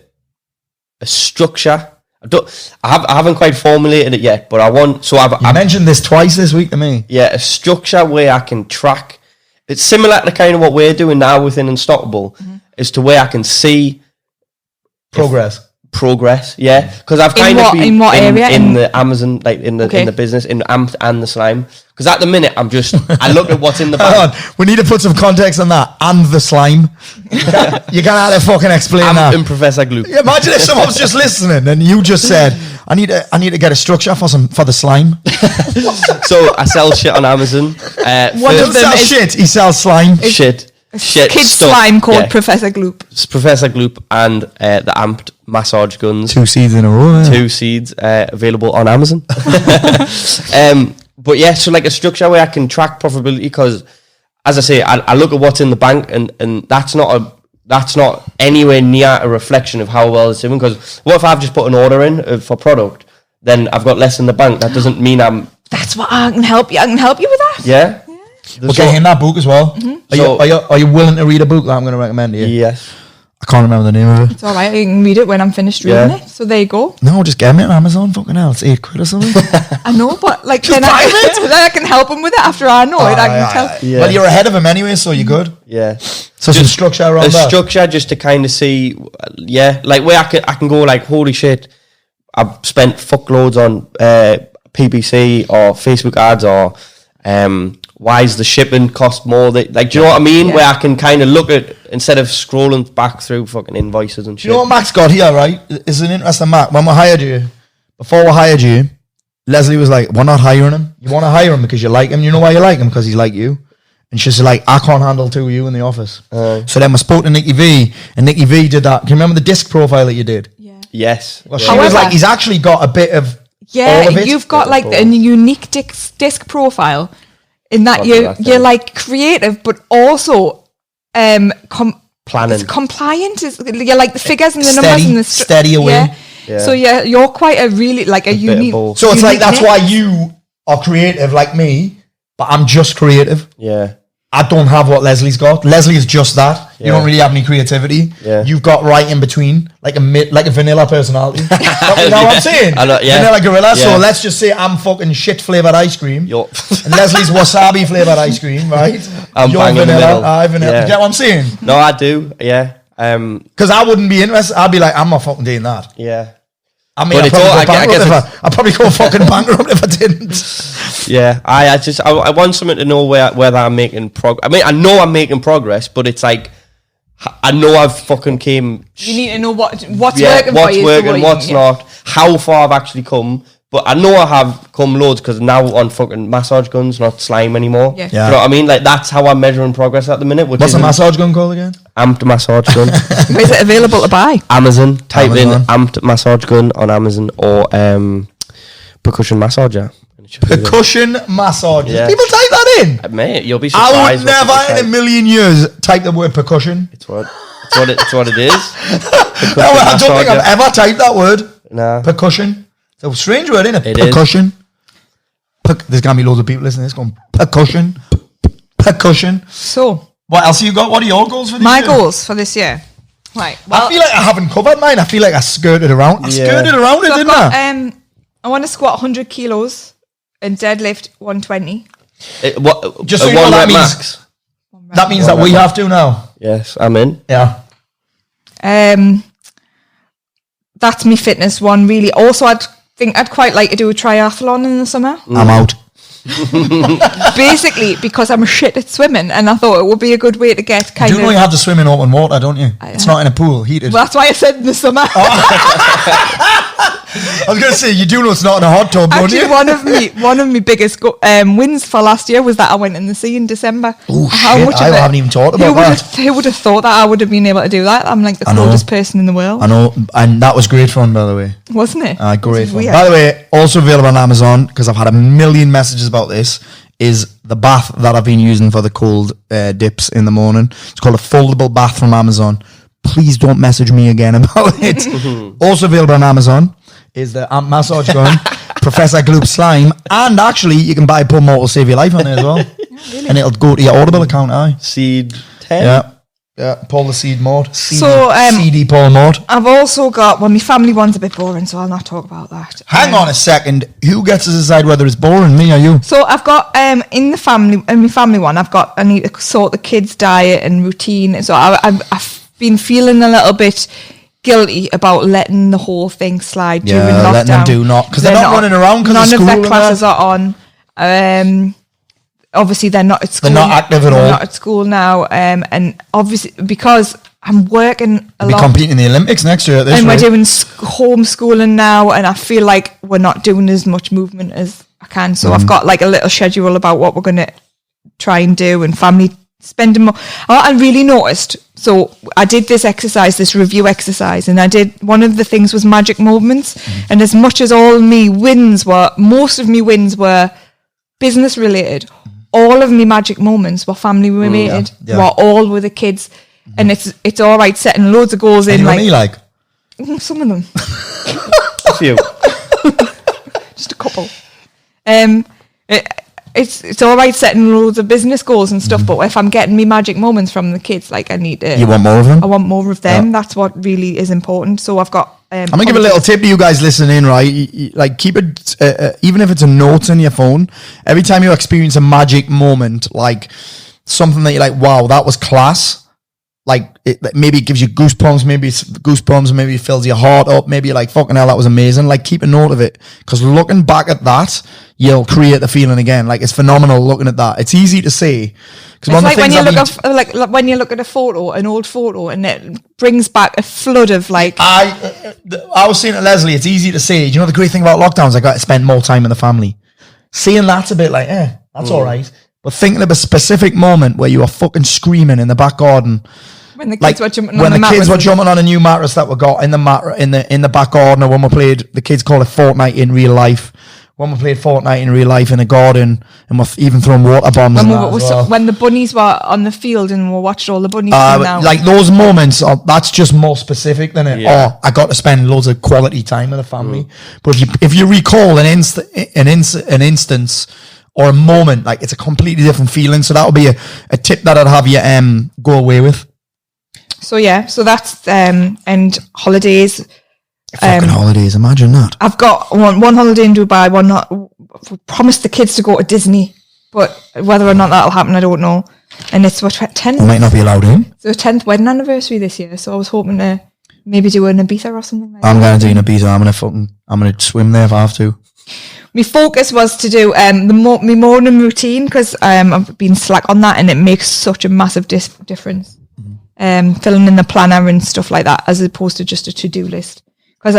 structure. I haven't quite formulated it yet, but I want. So I mentioned this twice this week to me. Yeah, a structure where I can track. It's similar to kind of what we're doing now within Unstoppable, as to where I can see progress. Yeah, because I've kind of been in what area in the Amazon, like in the business, in Amped and the Slime. Because at the minute I look at what's in the Hang bank. on, we need to put some context on that. And the slime. You're gonna have to fucking explain that. And Professor Gloop. Yeah, imagine if someone was just listening and you just said, I need to get a structure for the slime. So I sell shit on Amazon. One He of them sells is shit. He sells slime. Shit Kid stuff. slime called Yeah. Professor Gloop. It's Professor Gloop and the Amped massage guns. 2 seeds in a row. 2 seeds available on Amazon. But yeah, so like a structure where I can track profitability, because as I say, I look at what's in the bank, and that's not anywhere near a reflection of how well it's doing. Because what if I've just put an order in for product, then I've got less in the bank? That doesn't mean I'm. That's what I can help you. I can help you with that. Yeah. We'll get him that book as well. Are you willing to read a book that I'm going to recommend to you? Yes. I can't remember the name of it. It's all right. I can read it when I'm finished reading it. So there you go. No, just get me on Amazon. Fucking hell, it's £8 or something. I know, but like then I can help him with it after I know it. I can tell. Yeah. Well, you're ahead of him anyway, so you're good. Yeah. So some structure around A that. structure just to kind of see, like where I can go like, holy shit, I've spent fuckloads on PPC or Facebook ads, or why is the shipping cost more? Do you know what I mean? Yeah. Where I can kind of look at, instead of scrolling back through fucking invoices and shit. You know what Mac's got here, right? It's an interesting Mac. When before we hired you, Lesley was like, we're not hiring him. You want to hire him because you like him. You know why you like him? Because he's like you. And she's like, I can't handle 2 of you in the office. So then we spoke to Nikki V, and Nikki V did that. Can you remember the disc profile that you did? Yeah. Yes. Well, Yeah. she was However- like, he's actually got a bit of all of it. You've got like a unique disc profile in that you're like creative, but also Planning. it's compliant. You're like the figures and the Steady, numbers and the steady away. Yeah. So you're quite a really like a bit of unique. both. So it's like, unique that's mix. why you are creative like me, but I'm just creative. Yeah. I don't have what Leslie's got. Leslie is just that. You Yeah. don't really have any creativity. Yeah. You've got right in between, like a vanilla personality. You know what I'm saying? I know, yeah. Vanilla gorilla. Yeah. So let's just say I'm fucking shit flavored ice cream, You're and Leslie's wasabi flavored ice cream, right? I'm You're bang in the vanilla. middle. Vanilla. Yeah. You get what I'm saying? No, I do. Yeah. Because I wouldn't be interested. I'd be like, I'm not fucking doing that. Yeah. I mean, But it's all- I'd probably go fucking bankrupt if I didn't. Yeah, I want someone to know whether I'm making progress. I mean, I know I'm making progress, but it's like, I know I've fucking came. You need to know what's working for you. What's is working, the way- what's not, how far I've actually come. But I know I have come loads, because now on fucking massage guns, not slime anymore. Yeah. Do you know what I mean? Like, that's how I'm measuring progress at the minute. Which What's is the massage gun called again? Amped massage gun. Where's it available to buy? Amazon. Type Amazon. in amped massage gun on Amazon, or percussion massager. Percussion massages. Yeah. People type that in. Mate, you'll be surprised. I would what never people in a type. million years type the word percussion. It's what it is. No, I don't think I've ever typed that word. Nah. Percussion. It's a strange word, isn't it? It is. Percussion. There's going to be loads of people listening to this going, percussion. Percussion. So What else have you got? What are your goals for this my year? goals for this year. Right. Well, I feel like I haven't covered mine. I feel like I skirted around. I skirted around it, so I've didn't got, I? I want to squat 100 kilos and deadlift 120. Just so you know, one that rep means max. that means that we have to now. Yes, I'm in. Yeah. That's me fitness one, really. Also, I'd think I'd quite like to do a triathlon in the summer. I'm out. Basically, because I'm shit at swimming, and I thought it would be a good way to get kind You of. know you have to swim in open water, don't you? It's not in a pool, heated. Well, that's why I said in the summer. I was going to say, you do know it's not in a hot tub, don't Actually, you? one of my biggest wins for last year was that I went in the sea in December. Oh, shit. I haven't even thought about that. Who would have thought that I would have been able to do that? I'm like the coldest person in the world. I know, and that was great fun, by the way. Wasn't it? Great fun. Weird. By the way, also available on Amazon, because I've had a million messages about this, is the bath that I've been using for the cold dips in the morning. It's called a foldable bath from Amazon. Please don't message me again about it. Also available on Amazon is the amp massage gun, Professor Gloop slime, and actually you can buy Paul Mort will save your life on it as well. Really? And it'll go to your Audible account, aye. Seed 10? Yeah, Paul the Seed Mort. CD Paul Mort. I've also got, my family one's a bit boring, so I'll not talk about that. Hang on a second. Who gets to decide whether it's boring, me or you? So I've got in my family one, I need to sort the kids' diet and routine. So I've been feeling a little bit guilty about letting the whole thing slide during lockdown. Letting them do not, because they're not running around because none of of their classes are on. Obviously they're not at school. They're not active at all. They're not at school now, and obviously because I'm working a lot. We're competing in the Olympics next year at this and rate. we're doing homeschooling now, and I feel like we're not doing as much movement as I can. So I've got like a little schedule about what we're going to try and do, and family spending more. I really noticed. So I did this review exercise, and one of the things was magic moments. And as much as most of me wins were business related, all of me magic moments were family related. Were all with the kids. And it's all right setting loads of goals in. Like, me like? Some of them. A few. Just a couple. It's all right setting loads of business goals and stuff, but if I'm getting me magic moments from the kids, like I need to. You want more of them? I want more of them. Yeah. That's what really is important. So I've got. I'm gonna give a little tip to you guys listening in, right? Like keep it, even if it's a note on your phone. Every time you experience a magic moment, like something that you're like, wow, that was class. Like maybe it gives you goosebumps, maybe it fills your heart up, maybe you're like, fucking hell, that was amazing. Like keep a note of it, because looking back at that, you'll create the feeling again. Like it's phenomenal looking at that. It's easy to say. It's like when you when you look at a photo, an old photo, and it brings back a flood of like. I was saying to Lesley, it's easy to say. Do you know the great thing about lockdowns? I got to spend more time with the family. Seeing that's a bit like, that's all right. But thinking of a specific moment where you were fucking screaming in the back garden. When the kids were jumping on a new mattress that we got in the back garden, or when we played, the kids call it Fortnite in real life. When we played Fortnite in real life in a garden, and we've even thrown water bombs. When the bunnies were on the field and we watched all the bunnies come out. Like those moments, that's just more specific than it. Yeah. I got to spend loads of quality time with the family. But if you recall an instance or a moment, like it's a completely different feeling. So that would be a tip that I'd have you go away with. So that's and holidays. Fucking holidays, imagine that. I've got one holiday in Dubai, one not. Promised the kids to go to Disney, but whether or not that'll happen, I don't know. And it's what 10th. We might not be allowed in. So 10th wedding anniversary this year, so I was hoping to maybe do an Ibiza or something like that. I'm going to do an Ibiza. I'm going to swim there if I have to. My focus was to do my morning routine, because I've been slack on that, and it makes such a massive difference. Filling in the planner and stuff like that, as opposed to just a to-do list. Because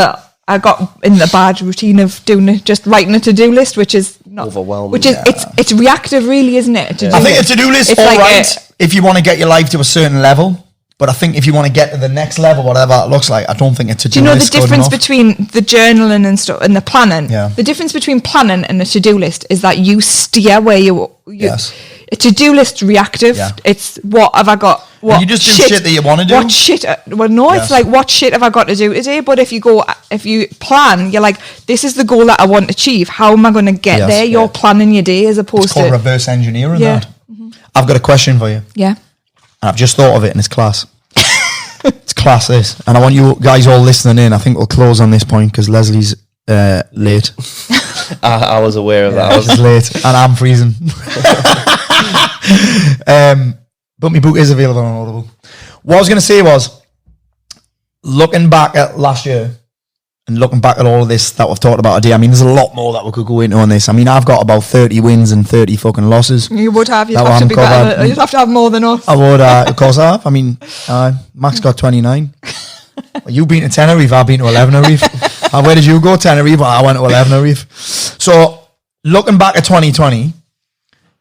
I got in the bad routine of just writing a to-do list, which is not overwhelming. Which is it's reactive, really, isn't it? I think a to-do list is all right if you want to get your life to a certain level. But I think if you want to get to the next level, whatever it looks like, I don't think it's a to-do list. Do you know the difference between the journaling and stuff and the planning? Yeah. The difference between planning and a to-do list is that you steer where you yes. A to-do list reactive. Yeah. It's what have I got? What you just do shit that you want to do. What shit? Well, no, yes. It's like what shit have I got to do today? But if you plan, you're like, this is the goal that I want to achieve. How am I going to get there? You're planning your day as opposed it's called to reverse engineering. Yeah. That. Mm-hmm. I've got a question for you. Yeah. And I've just thought of it, and it's class. It's class, this. And I want you guys all listening in. I think we'll close on this point because Lesley's late. I was aware of that. I was It's late and I'm freezing. But my book is available on Audible. What I was going to say was, looking back at last year and looking back at all of this that we've talked about today, I mean, there's a lot more that we could go into on this. I mean, I've got about 30 wins and 30 fucking losses. You would have. You'd That have to one be covered. better. You'd have to have more than us. I would, of course I have. I mean, Max got 29. You been to Tenerife, I've been to 11 Tenerife. And where did you go? Tenerife, but I went to 11 Tenerife. So, looking back at 2020,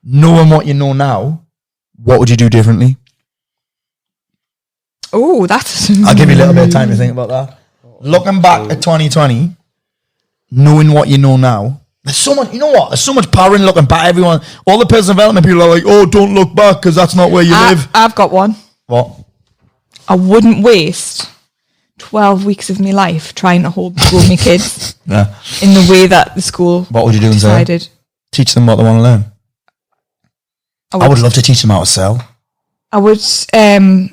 knowing what you know now, what would you do differently? Oh, that's... I'll give you a little bit of time to think about that. Looking back at 2020, knowing what you know now, there's so much, you know what? There's so much power in looking back. Everyone, all the personal development people are like, oh, don't look back because that's not where you live. I've got one. What? I wouldn't waste 12 weeks of my life trying to homeschool my kids Yeah. in the way that the school What would you do instead? decided. Teach them what they want to learn. I would love to teach them how to sell. I would, I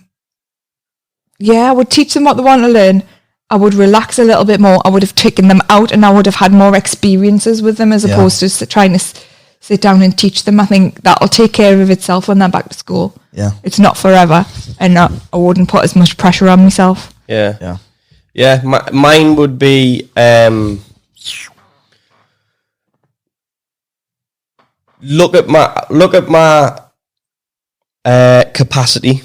would teach them what they want to learn. I would relax a little bit more. I would have taken them out and I would have had more experiences with them as opposed to trying to sit down and teach them. I think that'll take care of itself when they're back to school. Yeah. It's not forever. And I wouldn't put as much pressure on myself. Yeah. Mine would be look at my capacity,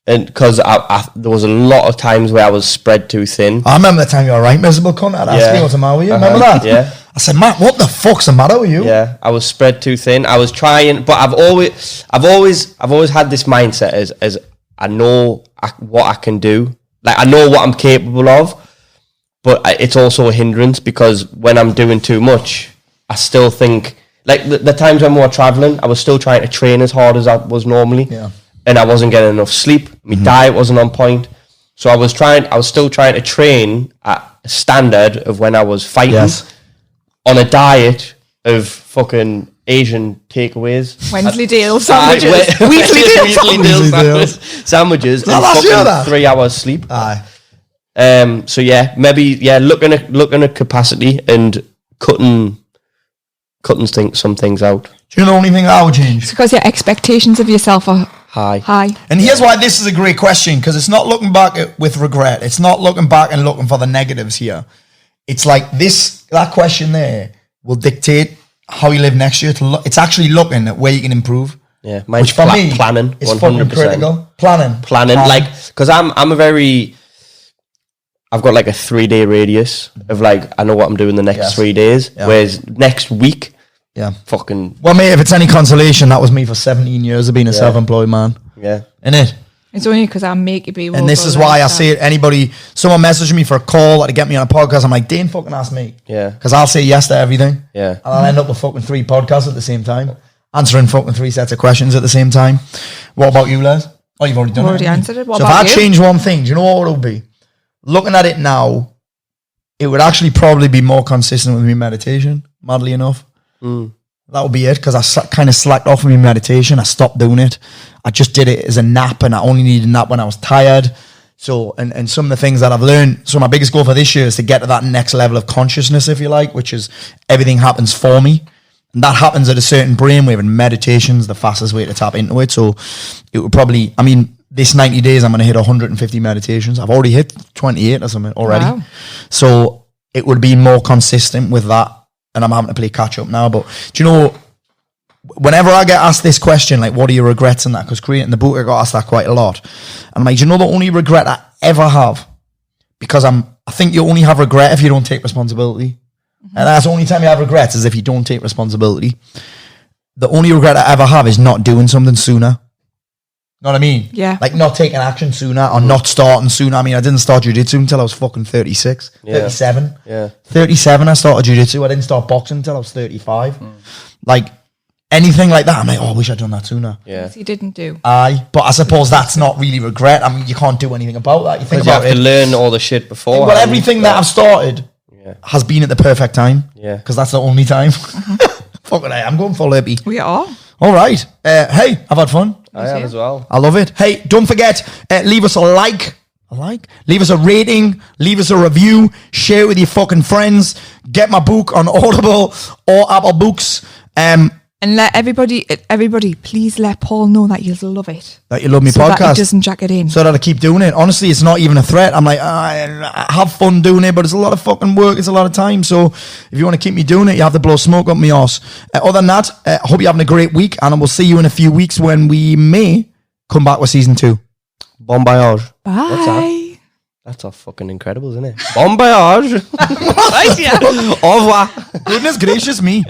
and because there was a lot of times where I was spread too thin. I remember the time you were right miserable cunt. I'd ask you what's the matter with you. Remember that? Yeah. I said, Matt, what the fuck's the matter with you? Yeah, I was spread too thin. I was trying, but I've always had this mindset as I know what I can do. Like, I know what I'm capable of, but it's also a hindrance because when I'm doing too much, I still think, like the times when we were traveling, I was still trying to train as hard as I was normally. Yeah. And I wasn't getting enough sleep. My diet wasn't on point. So I was still trying to train at a standard of when I was fighting. Yes. On a diet of fucking Asian takeaways. Wensleydale sandwiches. Wheatley sandwiches and last year, fucking that? 3 hours sleep. Aye. So maybe looking at capacity and cutting some things out. Do you know the only thing I would change? It's because your expectations of yourself are high. And here's why this is a great question, because it's not looking back with regret. It's not looking back and looking for the negatives here. It's like that question there will dictate how you live next year. It's actually looking at where you can improve. Yeah, which for me planning is fucking critical. Planning, like, because I've got like a 3-day radius of like, I know what I'm doing the next 3 days, whereas next week, fucking. Well, mate, if it's any consolation, that was me for 17 years of being a self-employed man. Yeah, innit? It's only because I make you be. And this is why I say it. Someone messaging me for a call to get me on a podcast, I'm like, Dane, fucking ask me. Yeah. Because I'll say yes to everything. Yeah. And I'll end up with fucking 3 podcasts at the same time, answering fucking 3 sets of questions at the same time. What about you, Les? Oh, you've already done it. Already answered it. What so about if I change one thing, do you know what it would be? Looking at it now, it would actually probably be more consistent with me meditation, madly enough. That would be it, because I kind of slacked off with my meditation. I stopped doing it. I just did it as a nap, and I only needed a nap when I was tired. So, and some of the things that I've learned, so my biggest goal for this year is to get to that next level of consciousness, if you like, which is everything happens for me. And that happens at a certain brainwave, and meditation's the fastest way to tap into it. So it would probably, this 90 days, I'm going to hit 150 meditations. I've already hit 28 or something already. Wow. So it would be more consistent with that. And I'm having to play catch up now. But do you know, whenever I get asked this question, like, what are your regrets and that? Because creating the book, I got asked that quite a lot. And I'm like, do you know the only regret I ever have? Because I think you only have regret if you don't take responsibility. And that's the only time you have regrets is if you don't take responsibility. The only regret I ever have is not doing something sooner. Know what I mean? Yeah. Like not taking action sooner or not starting sooner. I didn't start jiu-jitsu until I was fucking 36, 37. Yeah. 37 I started jiu-jitsu. I didn't start boxing until I was 35. Like anything like that, I'm like, oh, I wish I'd done that sooner. Yeah. You didn't do. But I suppose that's not really regret. You can't do anything about that. You think about you have to learn all the shit before. Well, everything that I've started has been at the perfect time. Yeah. Because that's the only time. Fucking hell, I'm going full hippie. We are. All right. Hey, I've had fun. I have as well. I love it. Hey, don't forget, leave us a like Leave us a rating, leave us a review, share it with your fucking friends, get my book on Audible or Apple Books. And let everybody, please let Paul know that you'll love it. That you love me so podcast. That he doesn't jack it in. So that I keep doing it. Honestly, it's not even a threat. I'm like, I have fun doing it, but it's a lot of fucking work. It's a lot of time. So if you want to keep me doing it, you have to blow smoke up my arse. Other than that, I hope you're having a great week, and we'll see you in a few weeks when we may come back with season 2. Bon voyage. Bye. What's that? That's all fucking incredible, isn't it? Bon voyage. Right, yeah. Au revoir. Goodness gracious me.